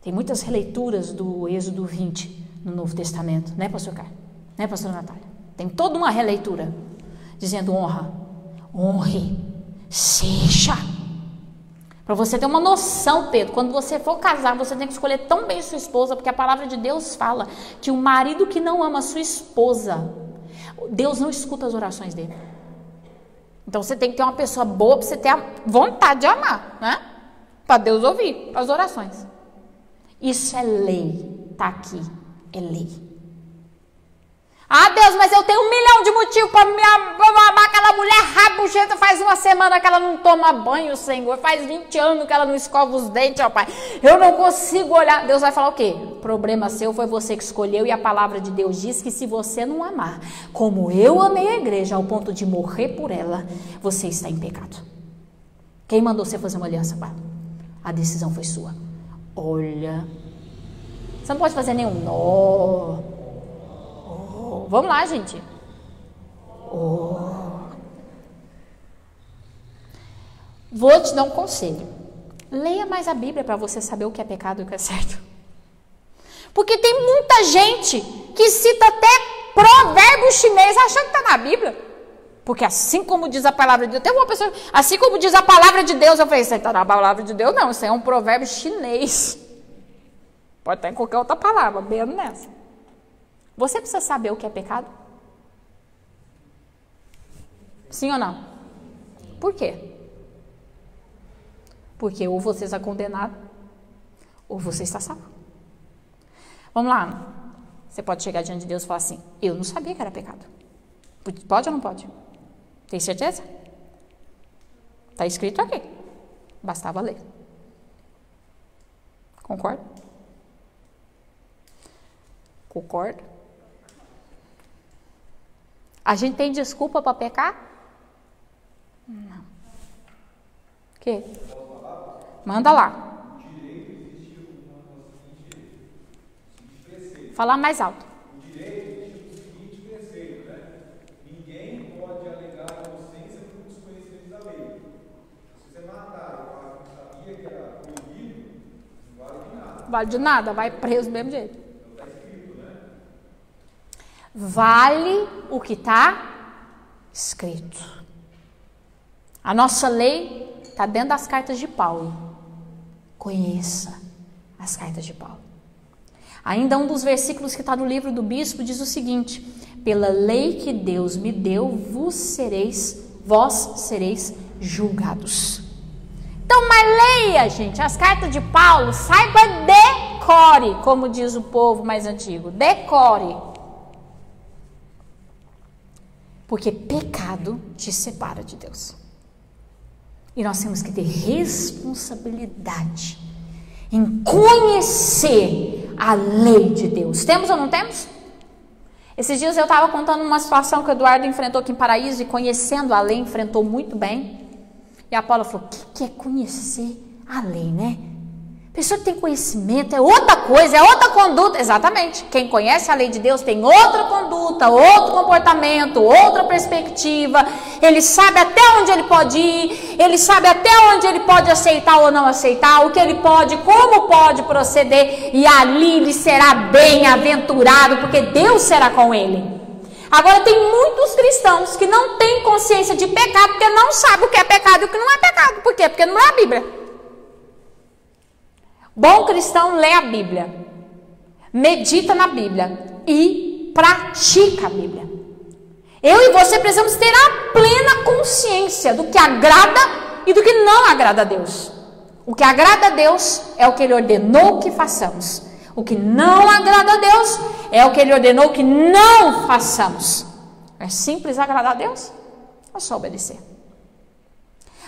Tem muitas releituras do Êxodo 20 no Novo Testamento, né, pastor Carlos? Né, pastora Natália? Tem toda uma releitura dizendo honre, seja. Para você ter uma noção, Pedro, quando você for casar, você tem que escolher tão bem sua esposa, porque a palavra de Deus fala que o marido que não ama sua esposa, Deus não escuta as orações dele. Então você tem que ter uma pessoa boa para você ter a vontade de amar, né? Para Deus ouvir as orações. Isso é lei, tá aqui, é lei. Ah, Deus, mas eu tenho 1 milhão de motivos para amar aquela mulher rabuchenta. Faz uma semana que ela não toma banho, Senhor. Faz 20 anos que ela não escova os dentes, ó Pai. Eu não consigo olhar. Deus vai falar o quê? O problema seu foi você que escolheu, e a palavra de Deus diz que se você não amar, como eu amei a igreja ao ponto de morrer por ela, você está em pecado. Quem mandou você fazer uma aliança, Pai? A decisão foi sua. Olha, você não pode fazer nenhum nó. Vamos lá, gente. Vou te dar um conselho. Leia mais a Bíblia para você saber o que é pecado e o que é certo. Porque tem muita gente que cita até provérbio chinês achando que está na Bíblia. Porque assim como diz a palavra de Deus, tem uma pessoa, assim como diz a palavra de Deus, eu falei, isso está na palavra de Deus? Não, isso é um provérbio chinês. Pode estar em qualquer outra palavra, bem nessa. Você precisa saber o que é pecado? Sim ou não? Por quê? Porque ou você está condenado, ou você está salvo. Vamos lá. Você pode chegar diante de Deus e falar assim, eu não sabia que era pecado. Pode ou não pode? Tem certeza? Está escrito aqui. Bastava ler. Concorda? Concorda? A gente tem desculpa para pecar? Não. O quê? Manda lá. Falar mais alto. O direito existe o seguinte preceito, né? Ninguém pode alegar inocência por desconhecimento da lei. Se você matar e falar que não sabia que era proibido, não vale de nada. Vale de nada, vai preso do mesmo jeito. Então está escrito, né? Vale o que está escrito. A nossa lei está dentro das cartas de Paulo. Conheça as cartas de Paulo. Ainda um dos versículos que está no livro do bispo diz o seguinte: pela lei que Deus me deu, vós sereis julgados. Então, mas leia, gente, as cartas de Paulo, saiba, decore, como diz o povo mais antigo, decore. Porque pecado te separa de Deus. E nós temos que ter responsabilidade em conhecer a lei de Deus. Temos ou não temos? Esses dias eu estava contando uma situação que o Eduardo enfrentou aqui em Paraíso e conhecendo a lei, enfrentou muito bem. E a Paula falou, o que é conhecer a lei, né? Pessoa que tem conhecimento é outra coisa, é outra conduta. Exatamente. Quem conhece a lei de Deus tem outra conduta, outro comportamento, outra perspectiva. Ele sabe até onde ele pode ir, ele sabe até onde ele pode aceitar ou não aceitar, o que ele pode, como pode proceder. E ali ele será bem-aventurado, porque Deus será com ele. Agora tem muitos cristãos que não têm consciência de pecado, porque não sabem o que é pecado e o que não é pecado. Por quê? Porque não é a Bíblia. Bom cristão lê a Bíblia, medita na Bíblia e pratica a Bíblia. Eu e você precisamos ter a plena consciência do que agrada e do que não agrada a Deus. O que agrada a Deus é o que Ele ordenou que façamos. O que não agrada a Deus é o que Ele ordenou que não façamos. É simples agradar a Deus? É só obedecer.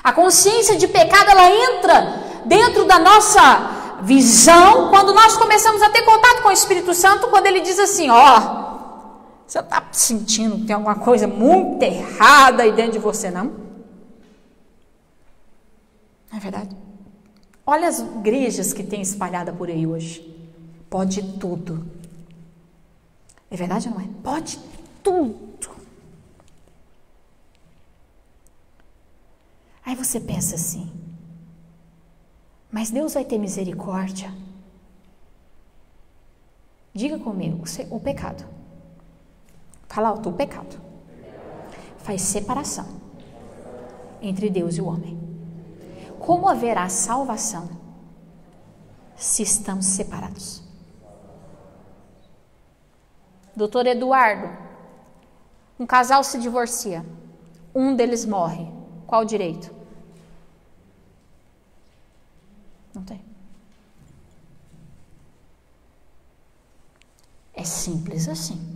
A consciência de pecado, ela entra dentro da nossa visão quando nós começamos a ter contato com o Espírito Santo, quando ele diz assim, você está sentindo que tem alguma coisa muito errada aí dentro de você, não? Não é verdade? Olha as igrejas que tem espalhada por aí hoje. Pode tudo. É verdade ou não é? Pode tudo. Aí você pensa assim, mas Deus vai ter misericórdia? Diga comigo, o pecado. Fala alto, o pecado faz separação entre Deus e o homem. Como haverá salvação se estamos separados? Doutor Eduardo, um casal se divorcia, um deles morre, qual o direito? Não tem. É simples assim.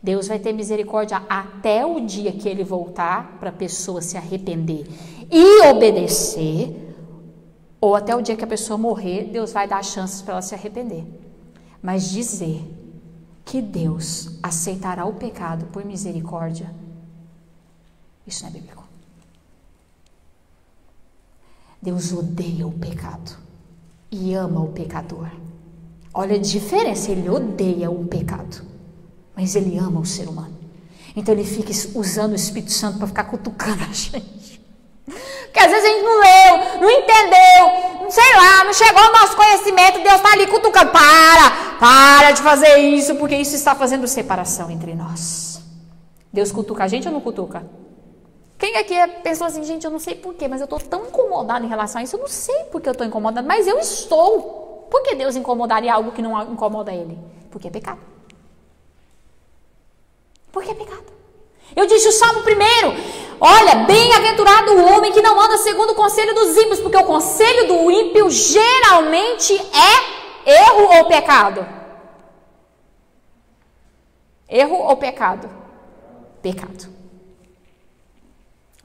Deus vai ter misericórdia até o dia que ele voltar para a pessoa se arrepender e obedecer, ou até o dia que a pessoa morrer, Deus vai dar chances para ela se arrepender. Mas dizer que Deus aceitará o pecado por misericórdia, isso não é bíblico. Deus odeia o pecado e ama o pecador. Olha a diferença, ele odeia o pecado, mas ele ama o ser humano. Então ele fica usando o Espírito Santo para ficar cutucando a gente. Porque às vezes a gente não leu, não entendeu, não sei lá, não chegou ao nosso conhecimento, Deus está ali cutucando. Para de fazer isso, porque isso está fazendo separação entre nós. Deus cutuca a gente ou não cutuca? Quem aqui pensou assim, gente, eu não sei porquê, mas eu estou tão incomodado em relação a isso, eu não sei porque eu estou incomodado, mas eu estou. Por que Deus incomodaria algo que não incomoda ele? Porque é pecado. Porque é pecado. Eu disse o Salmo primeiro, olha, bem-aventurado o homem que não anda segundo o conselho dos ímpios, porque o conselho do ímpio geralmente é erro ou pecado? Erro ou pecado? Pecado.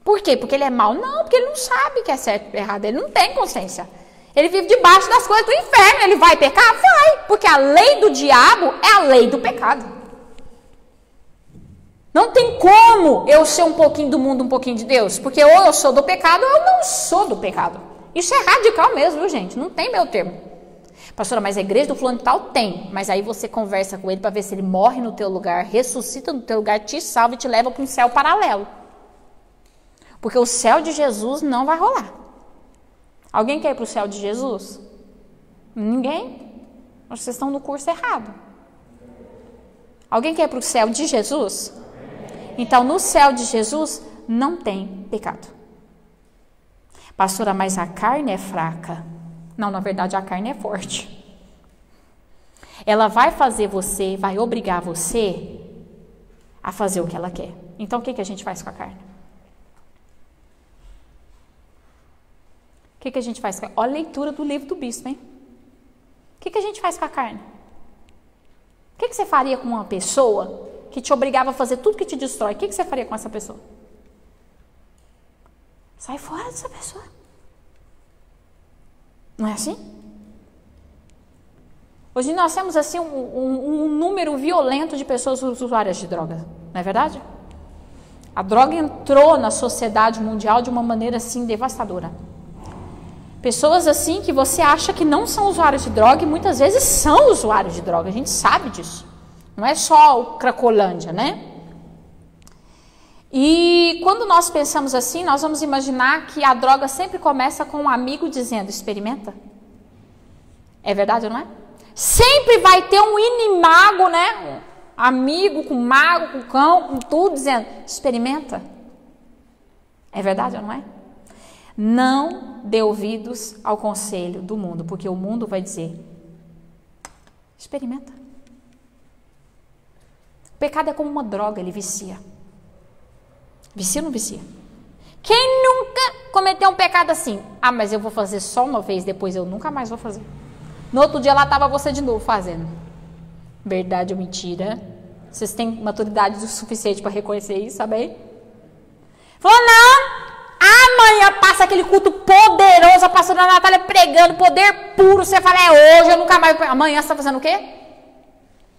Por quê? Porque ele é mau? Não, porque ele não sabe que é certo e errado, ele não tem consciência. Ele vive debaixo das coisas do inferno, ele vai pecar? Vai, porque a lei do diabo é a lei do pecado. Não tem como eu ser um pouquinho do mundo, um pouquinho de Deus, porque ou eu sou do pecado ou eu não sou do pecado. Isso é radical mesmo, viu, gente? Não tem meu termo. Pastora, mas a igreja do fulano tal tem, mas aí você conversa com ele para ver se ele morre no teu lugar, ressuscita no teu lugar, te salva e te leva para um céu paralelo. Porque o céu de Jesus não vai rolar. Alguém quer ir para o céu de Jesus? Ninguém? Vocês estão no curso errado. Alguém quer ir para o céu de Jesus? Então, no céu de Jesus não tem pecado. Pastora, mas a carne é fraca. Não, na verdade a carne é forte. Ela vai fazer você, vai obrigar você a fazer o que ela quer. Então, o que a gente faz com a carne? O que a gente faz com a... Olha a leitura do livro do bispo, hein? O que a gente faz com a carne? O que você faria com uma pessoa que te obrigava a fazer tudo que te destrói? O que você faria com essa pessoa? Sai fora dessa pessoa. Não é assim? Hoje nós temos assim um número violento de pessoas usuárias de drogas. Não é verdade? A droga entrou na sociedade mundial de uma maneira assim devastadora. Pessoas assim que você acha que não são usuários de droga e muitas vezes são usuários de droga. A gente sabe disso. Não é só o Cracolândia, né? E quando nós pensamos assim, nós vamos imaginar que a droga sempre começa com um amigo dizendo, experimenta. É verdade ou não é? Sempre vai ter um inimago, né? Amigo com mago, com cão, com tudo, dizendo, experimenta. É verdade ou não é? Não dê ouvidos ao conselho do mundo, porque o mundo vai dizer, experimenta. O pecado é como uma droga, ele vicia. Vicia ou não vicia? Quem nunca cometeu um pecado assim? Ah, mas eu vou fazer só uma vez, depois eu nunca mais vou fazer. No outro dia lá estava você de novo fazendo. Verdade ou mentira? Vocês têm maturidade o suficiente para reconhecer isso, sabe? Falou, não! Amanhã passa aquele culto poderoso, a pastora Natália pregando, poder puro. Você fala, é hoje, eu nunca mais... Amanhã você está fazendo o quê?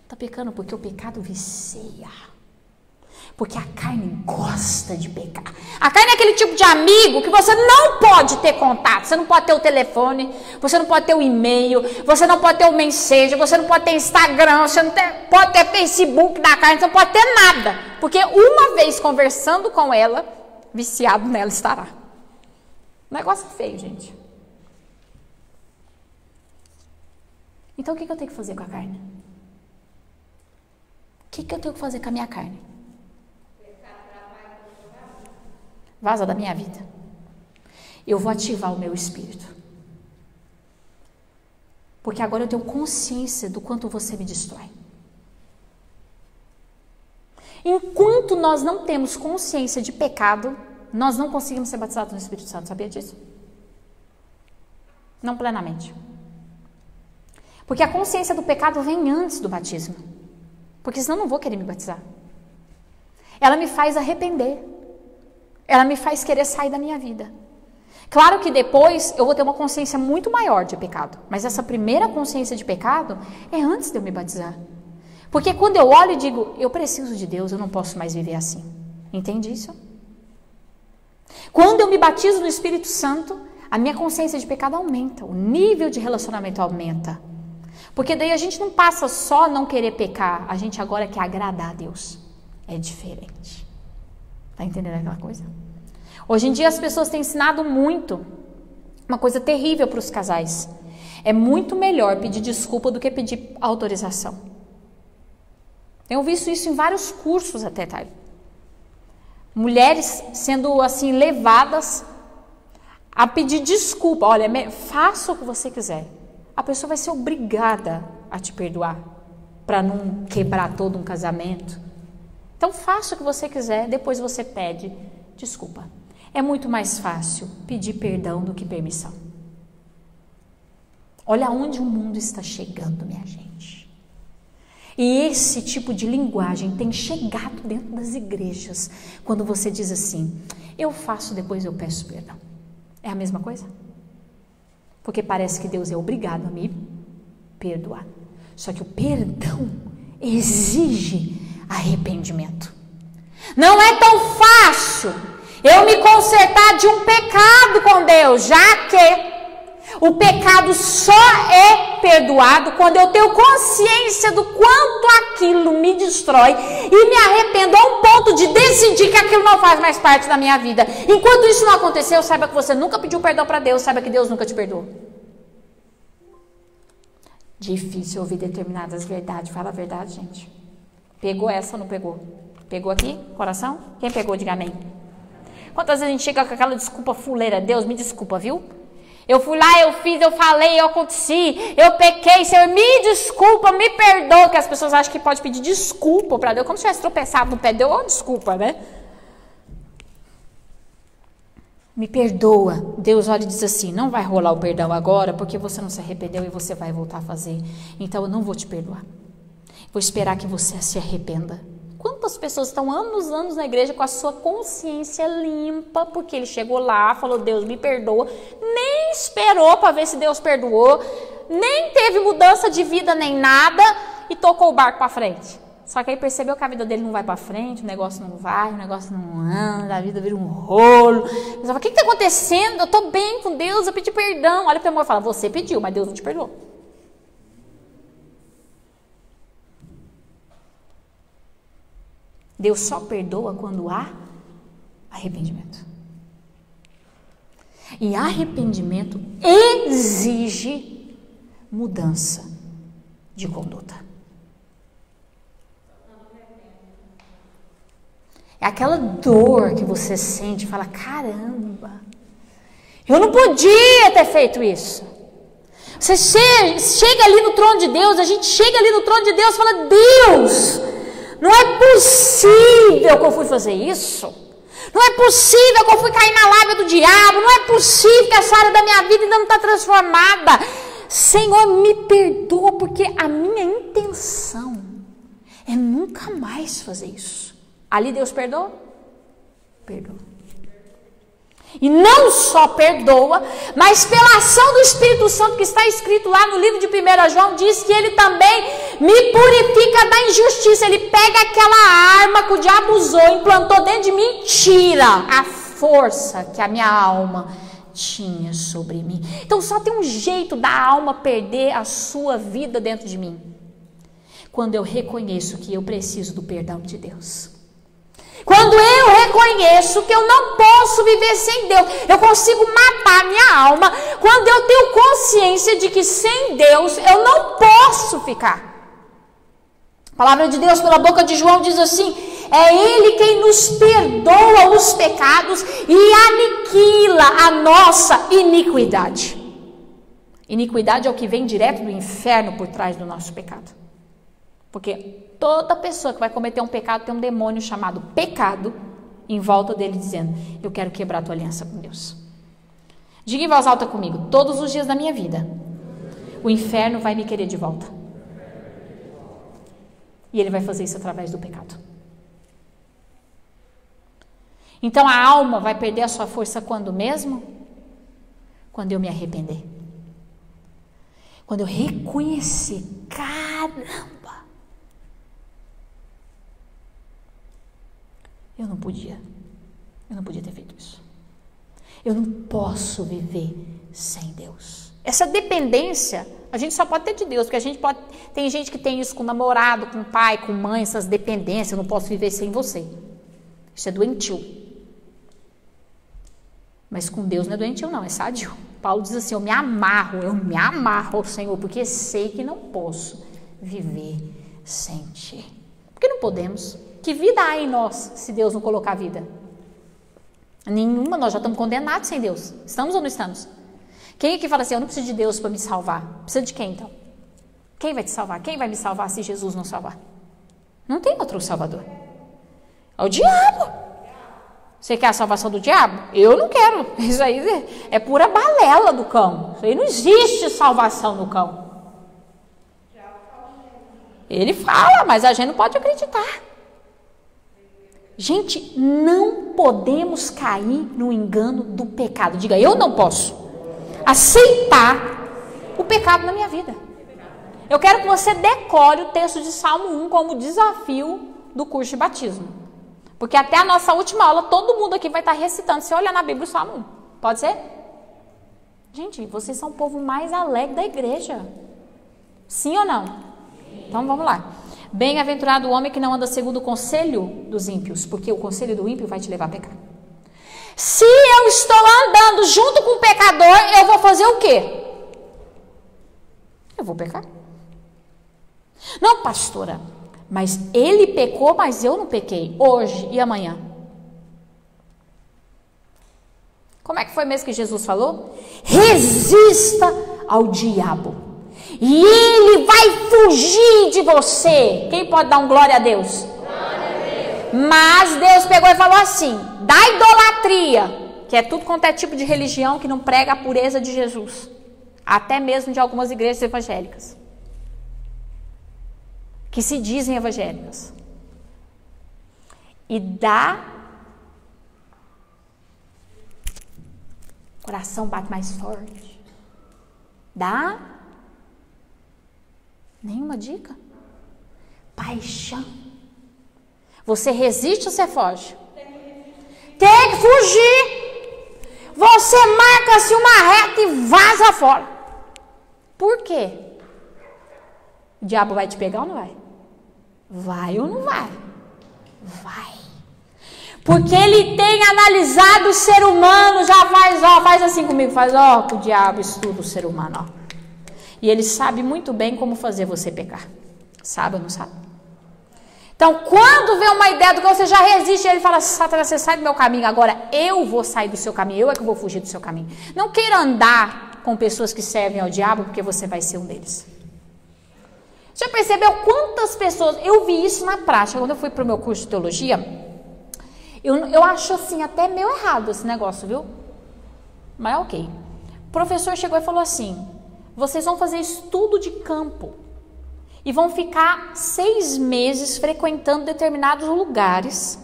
Está pecando porque o pecado vicia. Porque a carne gosta de pecar. A carne é aquele tipo de amigo que você não pode ter contato. Você não pode ter o telefone, você não pode ter o e-mail, você não pode ter o Messenger, você não pode ter Instagram, você não pode ter Facebook da carne, você não pode ter nada. Porque uma vez conversando com ela, viciado nela estará. Negócio feio, gente. Então o que eu tenho que fazer com a carne? O que eu tenho que fazer com a minha carne? Vaza da minha vida. Eu vou ativar o meu espírito. Porque agora eu tenho consciência do quanto você me destrói. Enquanto nós não temos consciência de pecado, nós não conseguimos ser batizados no Espírito Santo. Sabia disso? Não plenamente. Porque a consciência do pecado vem antes do batismo. Porque senão eu não vou querer me batizar. Ela me faz arrepender. Ela me faz querer sair da minha vida. Claro que depois eu vou ter uma consciência muito maior de pecado. Mas essa primeira consciência de pecado é antes de eu me batizar. Porque quando eu olho e digo, eu preciso de Deus, eu não posso mais viver assim. Entende isso? Quando eu me batizo no Espírito Santo, a minha consciência de pecado aumenta. O nível de relacionamento aumenta. Porque daí a gente não passa só a não querer pecar. A gente agora quer agradar a Deus. É diferente. Tá entendendo aquela coisa? Hoje em dia as pessoas têm ensinado muito, uma coisa terrível para os casais. É muito melhor pedir desculpa do que pedir autorização. Tenho visto isso em vários cursos até, tá? Mulheres sendo assim levadas a pedir desculpa. Olha, faça o que você quiser. A pessoa vai ser obrigada a te perdoar para não quebrar todo um casamento. Então faça o que você quiser, depois você pede desculpa. É muito mais fácil pedir perdão do que permissão. Olha onde o mundo está chegando, minha gente. E esse tipo de linguagem tem chegado dentro das igrejas. Quando você diz assim, eu faço, depois eu peço perdão. É a mesma coisa? Porque parece que Deus é obrigado a me perdoar. Só que o perdão exige arrependimento. Não é tão fácil eu me consertar de um pecado com Deus, já que o pecado só é perdoado quando eu tenho consciência do quanto aquilo me destrói e me arrependo a um ponto de decidir que aquilo não faz mais parte da minha vida. Enquanto isso não aconteceu, saiba que você nunca pediu perdão para Deus, saiba que Deus nunca te perdoou. Difícil ouvir determinadas verdades. Fala a verdade, gente. Pegou essa ou não pegou? Pegou aqui? Coração? Quem pegou, diga amém. Quantas vezes a gente chega com aquela desculpa fuleira? Deus, me desculpa, viu? Eu fui lá, eu fiz, eu falei, eu aconteci, eu pequei, Senhor, me desculpa, me perdoa, que as pessoas acham que pode pedir desculpa para Deus, como se tivesse tropeçado no pé de Deus, oh, desculpa, né? Me perdoa. Deus olha e diz assim, não vai rolar o perdão agora, porque você não se arrependeu e você vai voltar a fazer. Então eu não vou te perdoar. Vou esperar que você se arrependa. Quantas pessoas estão anos na igreja com a sua consciência limpa, porque ele chegou lá, falou, Deus me perdoa, nem esperou para ver se Deus perdoou, nem teve mudança de vida nem nada e tocou o barco para frente. Só que aí percebeu que a vida dele não vai para frente, o negócio não vai, o negócio não anda, a vida vira um rolo. Ele fala, o que está acontecendo? Eu estou bem com Deus, eu pedi perdão. Olha para o amor e fala, você pediu, mas Deus não te perdoou. Deus só perdoa quando há arrependimento. E arrependimento exige mudança de conduta. É aquela dor que você sente, fala, caramba, eu não podia ter feito isso. Você chega ali no trono de Deus, a gente chega ali no trono de Deus e fala, Deus, não é possível que eu fui fazer isso. Não é possível que eu fui cair na lábia do diabo. Não é possível que essa área da minha vida ainda não está transformada. Senhor, me perdoa, porque a minha intenção é nunca mais fazer isso. Ali Deus perdoa? Perdoa. E não só perdoa, mas pela ação do Espírito Santo que está escrito lá no livro de 1 João, diz que ele também me purifica da injustiça. Ele pega aquela arma que o diabo usou, implantou dentro de mim, tira a força que a minha alma tinha sobre mim. Então só tem um jeito da alma perder a sua vida dentro de mim, quando eu reconheço que eu preciso do perdão de Deus. Quando eu reconheço que eu não posso viver sem Deus, eu consigo matar minha alma. Quando eu tenho consciência de que sem Deus eu não posso ficar. A palavra de Deus pela boca de João diz assim, é Ele quem nos perdoa os pecados e aniquila a nossa iniquidade. Iniquidade é o que vem direto do inferno por trás do nosso pecado. Porque toda pessoa que vai cometer um pecado tem um demônio chamado pecado em volta dele dizendo, eu quero quebrar a tua aliança com Deus. Diga em voz alta comigo, todos os dias da minha vida, o inferno vai me querer de volta. E ele vai fazer isso através do pecado. Então a alma vai perder a sua força quando mesmo? Quando eu me arrepender. Quando eu reconhecer, caramba, eu não podia ter feito isso. Eu não posso viver sem Deus. Essa dependência, a gente só pode ter de Deus, porque a gente pode, tem gente que tem isso com namorado, com pai, com mãe, essas dependências, eu não posso viver sem você. Isso é doentio. Mas com Deus não é doentio não, é sadio. Paulo diz assim, eu me amarro ao Senhor, porque sei que não posso viver sem Ti. Porque não podemos. Que vida há em nós, se Deus não colocar vida? Nenhuma, nós já estamos condenados sem Deus. Estamos ou não estamos? Quem aqui fala assim, eu não preciso de Deus para me salvar? Precisa de quem então? Quem vai te salvar? Quem vai me salvar se Jesus não salvar? Não tem outro salvador. É o diabo. Você quer a salvação do diabo? Eu não quero. Isso aí é pura balela do cão. Isso aí não existe salvação no cão. Ele fala, mas a gente não pode acreditar. Gente, não podemos cair no engano do pecado. Diga, eu não posso aceitar o pecado na minha vida. Eu quero que você decore o texto de Salmo 1 como desafio do curso de batismo. Porque até a nossa última aula, todo mundo aqui vai estar recitando. Se olhar na Bíblia, o Salmo 1. Pode ser? Gente, vocês são o povo mais alegre da igreja. Sim ou não? Então vamos lá. Bem-aventurado o homem que não anda segundo o conselho dos ímpios, porque o conselho do ímpio vai te levar a pecar. Se eu estou andando junto com o pecador, eu vou fazer o quê? Eu vou pecar. Não, pastora, mas ele pecou, mas eu não pequei. Hoje e amanhã. Como é que foi mesmo que Jesus falou? Resista ao diabo. E ele vai fugir de você. Quem pode dar um glória a Deus? Glória a Deus. Mas Deus pegou e falou assim, da idolatria, que é tudo quanto é tipo de religião que não prega a pureza de Jesus. Até mesmo de algumas igrejas evangélicas. Que se dizem evangélicas. E dá... O coração bate mais forte. Dá... Nenhuma dica? Paixão. Você resiste ou você foge? Tem que fugir. Você marca-se uma reta e vaza fora. Por quê? O diabo vai te pegar ou não vai? Vai ou não vai? Vai. Porque ele tem analisado o ser humano, já faz assim comigo, o diabo estuda o ser humano, ó. E ele sabe muito bem como fazer você pecar. Sabe ou não sabe? Então, quando vê uma ideia do que você já resiste, ele fala, Satanás, você sai do meu caminho, agora eu vou sair do seu caminho, eu é que vou fugir do seu caminho. Não queira andar com pessoas que servem ao diabo, porque você vai ser um deles. Já percebeu quantas pessoas... Eu vi isso na prática, quando eu fui para o meu curso de teologia, eu acho assim, até meio errado esse negócio, viu? Mas ok. O professor chegou e falou assim, vocês vão fazer estudo de campo e vão ficar 6 meses frequentando determinados lugares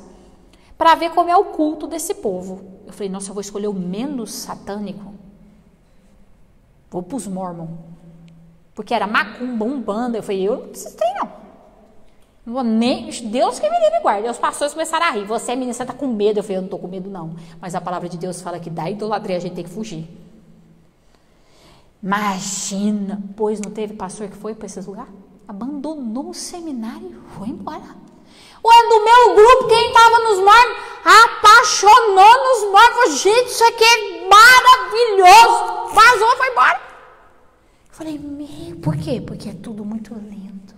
para ver como é o culto desse povo. Eu falei, nossa, eu vou escolher o menos satânico. Vou para os Mormon. Porque era macumba, umbanda. Eu falei, eu não preciso ter, não. Não vou nem... Deus que me livre e guarde. Os pastores começaram a rir. Você, menina, você está com medo. Eu falei, eu não estou com medo, não. Mas a palavra de Deus fala que da idolatria a gente tem que fugir. Imagina, pois não teve pastor que foi para esses lugares? Abandonou o seminário e foi embora. Ué, do meu grupo, quem estava nos mormons, apaixonou nos mormons. Gente, isso aqui é maravilhoso. Vazou, foi embora. Eu falei, por quê? Porque é tudo muito lindo.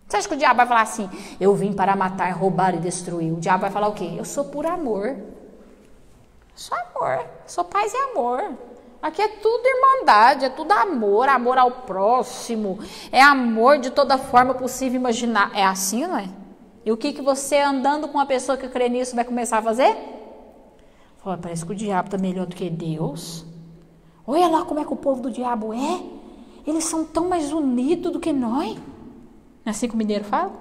Você acha que o diabo vai falar assim, eu vim para matar, roubar e destruir? O diabo vai falar o quê? Eu sou por amor. Sou amor, sou paz e amor. Aqui é tudo irmandade, é tudo amor, amor ao próximo, é amor de toda forma possível imaginar. É assim, não é? E o que você andando com uma pessoa que crê nisso vai começar a fazer? Fala, parece que o diabo está melhor do que Deus. Olha lá como é que o povo do diabo é. Eles são tão mais unidos do que nós. Não é assim que o mineiro fala?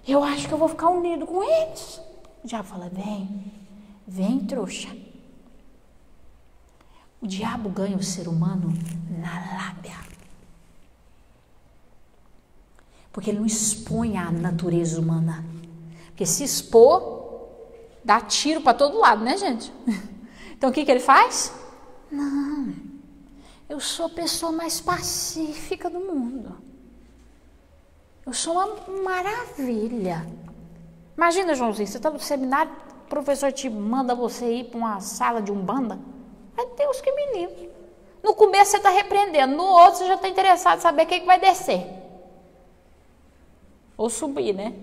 Eu acho que eu vou ficar unido com eles. O diabo fala, vem trouxa. O diabo ganha o ser humano na lábia. Porque ele não expõe a natureza humana. Porque se expor, dá tiro para todo lado, né, gente? Então o que ele faz? Não, eu sou a pessoa mais pacífica do mundo. Eu sou uma maravilha. Imagina, Joãozinho, você está no seminário, o professor te manda você ir para uma sala de umbanda. É Deus que me livre. No começo você está repreendendo, no outro você já está interessado em saber o que vai descer. Ou subir, né?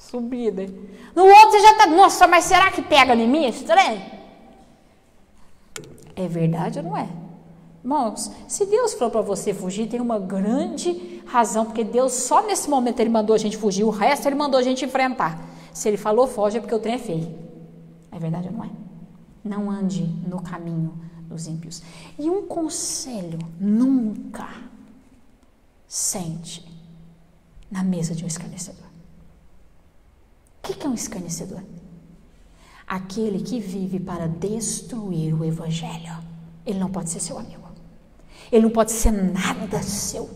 subida. No outro você já está, nossa, mas será que pega em mim esse trem? É verdade ou não é? Irmãos, se Deus falou para você fugir, tem uma grande razão, porque Deus só nesse momento Ele mandou a gente fugir, o resto Ele mandou a gente enfrentar. Se Ele falou foge é porque o trem é feio. É verdade ou não é? Não ande no caminho dos ímpios. E um conselho, nunca sente na mesa de um escarnecedor. O que é um escarnecedor? Aquele que vive para destruir o evangelho. Ele não pode ser seu amigo. Ele não pode ser nada seu,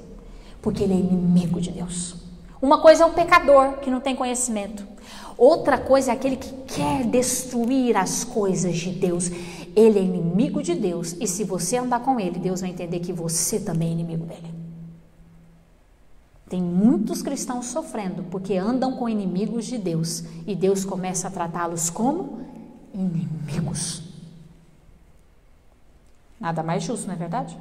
porque ele é inimigo de Deus. Uma coisa é um pecador que não tem conhecimento. Outra coisa é aquele que quer destruir as coisas de Deus. Ele é inimigo de Deus. E se você andar com ele, Deus vai entender que você também é inimigo dele. Tem muitos cristãos sofrendo porque andam com inimigos de Deus. E Deus começa a tratá-los como inimigos. Nada mais justo, não é verdade?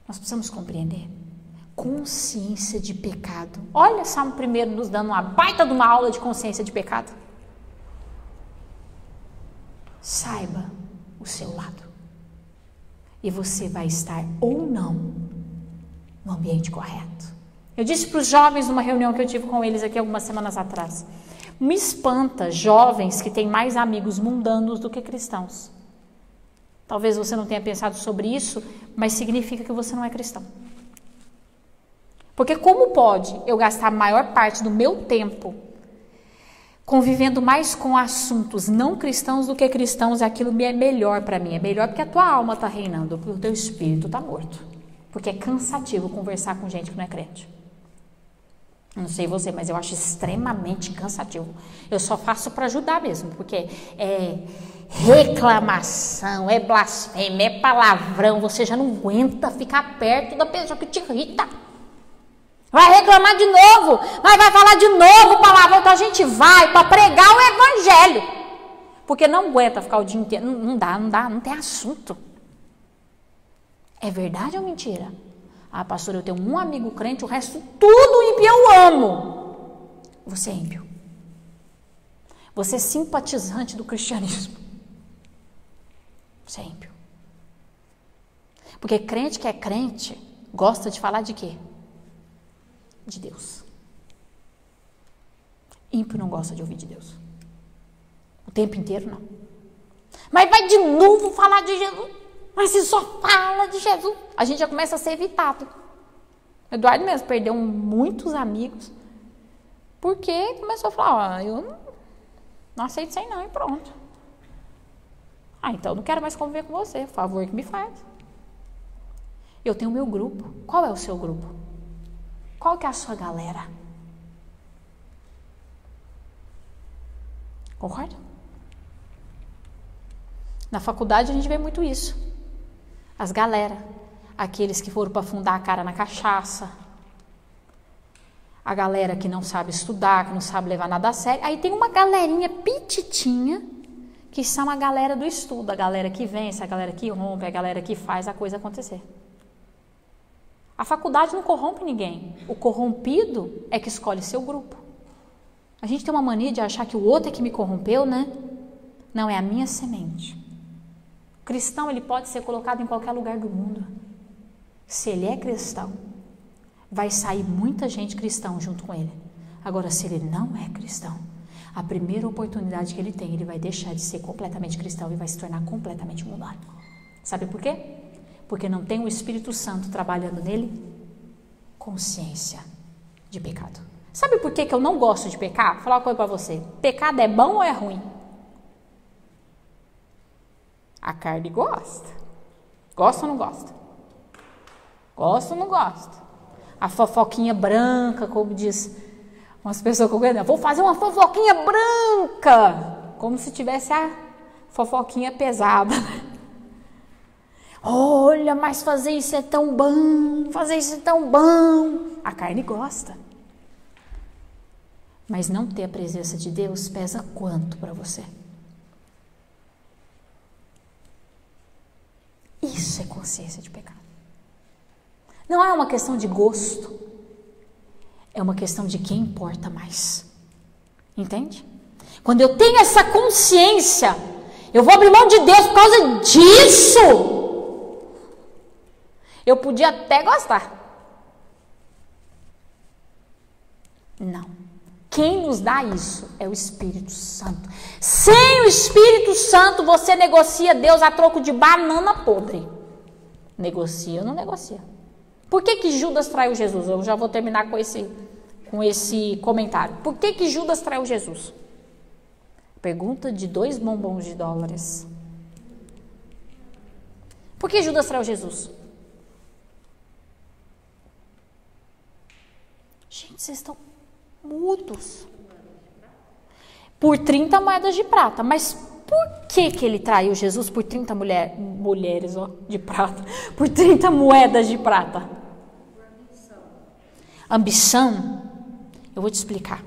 Nós precisamos compreender. Consciência de pecado. Olha, Salmo 1 nos dando uma baita de uma aula de consciência de pecado. Saiba o seu lado. E você vai estar ou não no ambiente correto. Eu disse para os jovens numa reunião que eu tive com eles aqui algumas semanas atrás. Me espanta jovens que têm mais amigos mundanos do que cristãos. Talvez você não tenha pensado sobre isso, mas significa que você não é cristão. Porque como pode eu gastar a maior parte do meu tempo convivendo mais com assuntos não cristãos do que cristãos, aquilo é melhor para mim. É melhor porque a tua alma está reinando, porque o teu espírito está morto. Porque é cansativo conversar com gente que não é crente. Não sei você, mas eu acho extremamente cansativo. Eu só faço para ajudar mesmo, porque é reclamação, é blasfêmia, é palavrão. Você já não aguenta ficar perto da pessoa que te irrita. Vai reclamar de novo, mas vai falar de novo palavrão. Então a gente vai para pregar o evangelho. Porque não aguenta ficar o dia inteiro. Não dá, não tem assunto. É verdade ou mentira? Ah, pastor, eu tenho um amigo crente, o resto tudo ímpio eu amo. Você é ímpio. Você é simpatizante do cristianismo. Você é ímpio. Porque crente que é crente gosta de falar de quê? De Deus. Ímpio não gosta de ouvir de Deus. O tempo inteiro não. Mas vai de novo falar de Jesus. Mas se só fala de Jesus, a gente já começa a ser evitado. Eduardo mesmo perdeu muitos amigos porque começou a falar, eu não aceito isso aí não, e pronto. Ah, então eu não quero mais conviver com você, favor que me faz. Eu tenho o meu grupo. Qual é o seu grupo? Qual que é a sua galera? Concorda? Na faculdade a gente vê muito isso. As galera, aqueles que foram para afundar a cara na cachaça, a galera que não sabe estudar, que não sabe levar nada a sério. Aí tem uma galerinha pititinha, que são a galera do estudo, a galera que vence, a galera que rompe, a galera que faz a coisa acontecer. A faculdade não corrompe ninguém. O corrompido é que escolhe seu grupo. A gente tem uma mania de achar que o outro é que me corrompeu, né? Não, é a minha semente. O cristão, ele pode ser colocado em qualquer lugar do mundo. Se ele é cristão, vai sair muita gente cristão junto com ele. Agora, se ele não é cristão, a primeira oportunidade que ele tem, ele vai deixar de ser completamente cristão e vai se tornar completamente mundano. Sabe por quê? Porque não tem o Espírito Santo trabalhando nele consciência de pecado. Sabe por que eu não gosto de pecar? Vou falar uma coisa para você. Pecado é bom ou é ruim? A carne gosta. Gosta ou não gosta? Gosta ou não gosta? A fofoquinha branca, como diz umas pessoas que eu conheço, vou fazer uma fofoquinha branca. Como se tivesse a fofoquinha pesada. Olha, mas fazer isso é tão bom, fazer isso é tão bom. A carne gosta. Mas não ter a presença de Deus pesa quanto para você? Isso é consciência de pecado. Não é uma questão de gosto. É uma questão de quem importa mais. Entende? Quando eu tenho essa consciência, eu vou abrir mão de Deus por causa disso. Eu podia até gostar. Não. Quem nos dá isso é o Espírito Santo. Sem o Espírito Santo, você negocia Deus a troco de banana podre. Negocia ou não negocia? Por que Judas traiu Jesus? Eu já vou terminar com esse comentário. Por que Judas traiu Jesus? Pergunta de 2 bombons de dólares. Por que Judas traiu Jesus? Gente, vocês estão mudos. Por 30 moedas de prata. Mas por que ele traiu Jesus por 30 mulheres de prata? Por 30 moedas de prata? Ambição? Eu vou te explicar.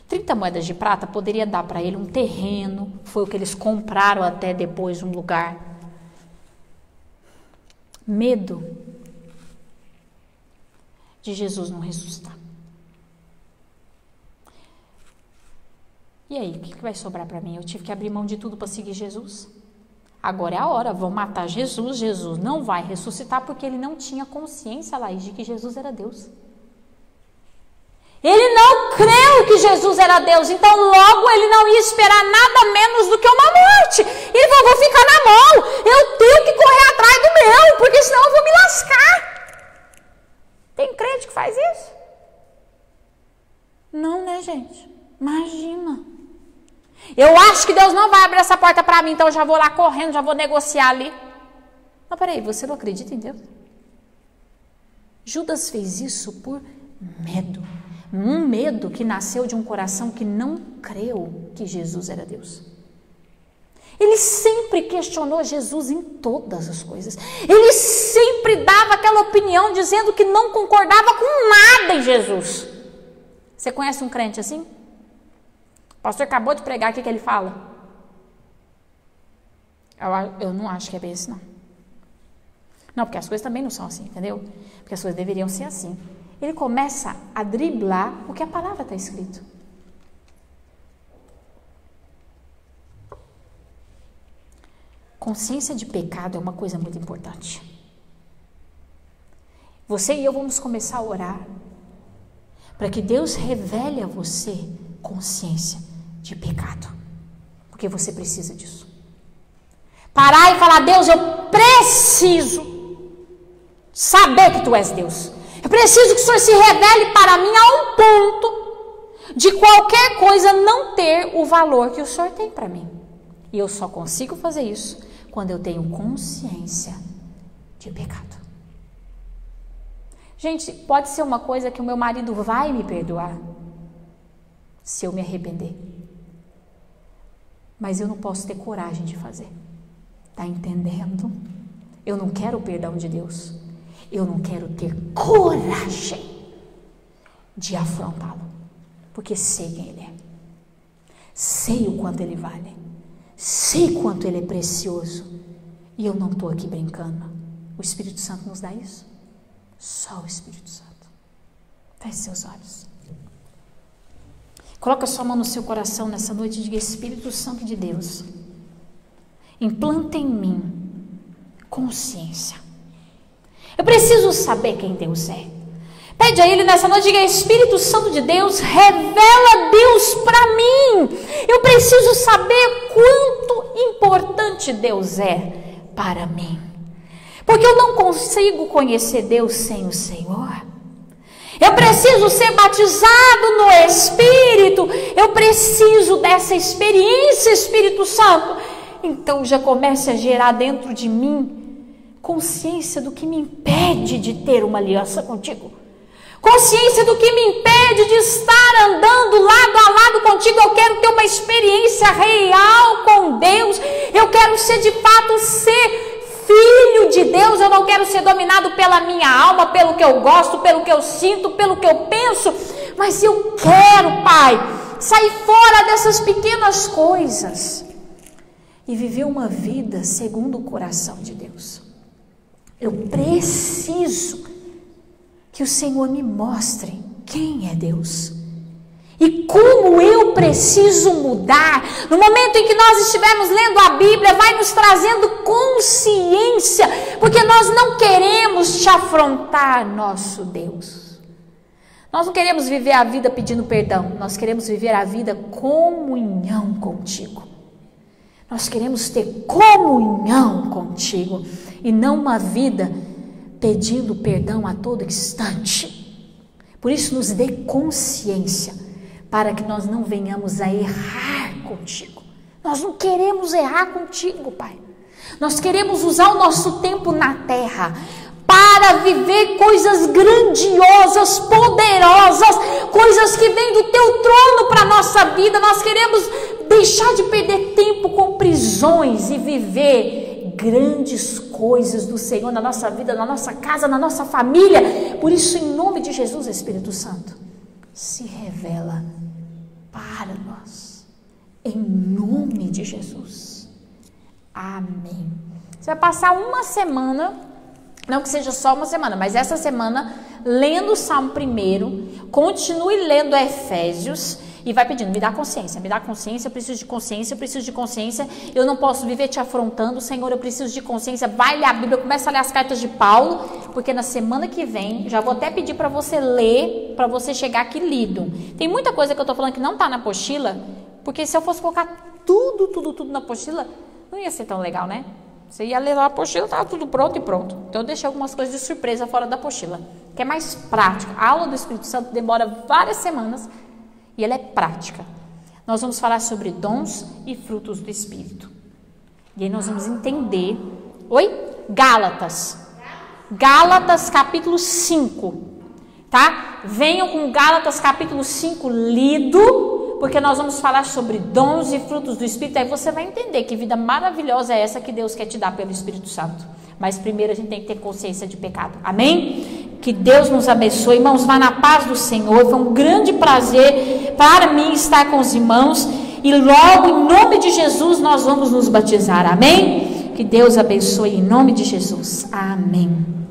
30 moedas de prata poderia dar para ele um terreno. Foi o que eles compraram até depois um lugar. Medo de Jesus não ressuscitar. E aí, o que vai sobrar para mim? Eu tive que abrir mão de tudo para seguir Jesus? Agora é a hora, vão matar Jesus. Jesus não vai ressuscitar porque ele não tinha consciência, Laís, de que Jesus era Deus. Ele não creu que Jesus era Deus, então logo ele não ia esperar nada menos do que uma morte. Ele falou, vou ficar na mão, eu tenho que correr atrás do meu, porque senão eu vou me lascar. Tem crente que faz isso? Não, né, gente? Imagina. Eu acho que Deus não vai abrir essa porta para mim, então eu já vou lá correndo, já vou negociar ali. Mas peraí, você não acredita em Deus? Judas fez isso por medo. Um medo que nasceu de um coração que não creu que Jesus era Deus. Ele sempre questionou Jesus em todas as coisas. Ele sempre dava aquela opinião dizendo que não concordava com nada em Jesus. Você conhece um crente assim? O pastor acabou de pregar, o que ele fala? Eu não acho que é bem assim, não. Não, porque as coisas também não são assim, entendeu? Porque as coisas deveriam ser assim. Ele começa a driblar o que a palavra está escrito. Consciência de pecado é uma coisa muito importante. Você e eu vamos começar a orar para que Deus revele a você consciência de pecado. Porque você precisa disso. Parar e falar, Deus, eu preciso saber que Tu és Deus. Eu preciso que o Senhor se revele para mim a um ponto de qualquer coisa não ter o valor que o Senhor tem para mim. E eu só consigo fazer isso quando eu tenho consciência de pecado. Gente, pode ser uma coisa que o meu marido vai me perdoar se eu me arrepender. Mas eu não posso ter coragem de fazer. Tá entendendo? Eu não quero o perdão de Deus. Eu não quero ter coragem de afrontá-lo, porque sei quem Ele é, sei o quanto Ele vale, sei quanto Ele é precioso, e eu não estou aqui brincando. O Espírito Santo nos dá isso? Só o Espírito Santo. Feche seus olhos. Coloca sua mão no seu coração nessa noite e diga, Espírito Santo de Deus, implanta em mim consciência. Eu preciso saber quem Deus é. Pede a Ele nessa noite, diga, Espírito Santo de Deus, revela Deus para mim. Eu preciso saber quanto importante Deus é para mim. Porque eu não consigo conhecer Deus sem o Senhor. Eu preciso ser batizado no Espírito. Eu preciso dessa experiência, Espírito Santo. Então já comece a gerar dentro de mim consciência do que me impede de ter uma aliança contigo. Consciência do que me impede de estar andando lado a lado contigo. Eu quero ter uma experiência real com Deus. Eu quero ser de fato filho de Deus. Eu não quero ser dominado pela minha alma, pelo que eu gosto, pelo que eu sinto, pelo que eu penso. Mas eu quero, Pai, sair fora dessas pequenas coisas e viver uma vida segundo o coração de Deus. Eu preciso que o Senhor me mostre quem é Deus. E como eu preciso mudar. No momento em que nós estivermos lendo a Bíblia, vai nos trazendo consciência, porque nós não queremos te afrontar, nosso Deus. Nós não queremos viver a vida pedindo perdão, nós queremos viver a vida comunhão contigo. Nós queremos ter comunhão contigo e não uma vida pedindo perdão a todo instante. Por isso nos dê consciência, para que nós não venhamos a errar contigo. Nós não queremos errar contigo, Pai. Nós queremos usar o nosso tempo na terra para viver coisas grandiosas, poderosas, coisas que vêm do teu trono para a nossa vida. Nós queremos deixar de perder tempo com prisões e viver grandes coisas do Senhor na nossa vida, na nossa casa, na nossa família. Por isso, em nome de Jesus, Espírito Santo, se revela para nós, em nome de Jesus. Amém. Você vai passar uma semana, não que seja só uma semana, mas essa semana, lendo o Salmo 1, continue lendo Efésios e vai pedindo, me dá consciência, eu preciso de consciência, eu não posso viver te afrontando, Senhor, eu preciso de consciência. Vai ler a Bíblia, começa a ler as cartas de Paulo, porque na semana que vem, já vou até pedir para você ler, para você chegar aqui lido. Tem muita coisa que eu estou falando que não está na apostila, porque se eu fosse colocar tudo na apostila, não ia ser tão legal, né? Você ia ler lá a apostila, estava tudo pronto. Então eu deixei algumas coisas de surpresa fora da apostila, que é mais prática. A aula do Espírito Santo demora várias semanas e ela é prática. Nós vamos falar sobre dons e frutos do Espírito. E aí nós vamos entender... Gálatas capítulo 5, tá? Venham com Gálatas capítulo 5 lido, porque nós vamos falar sobre dons e frutos do Espírito. Aí você vai entender que vida maravilhosa é essa que Deus quer te dar pelo Espírito Santo. Mas primeiro a gente tem que ter consciência de pecado. Amém? Que Deus nos abençoe. Irmãos, vá na paz do Senhor. Foi um grande prazer para mim estar com os irmãos. E logo, em nome de Jesus, nós vamos nos batizar. Amém? Que Deus abençoe em nome de Jesus. Amém.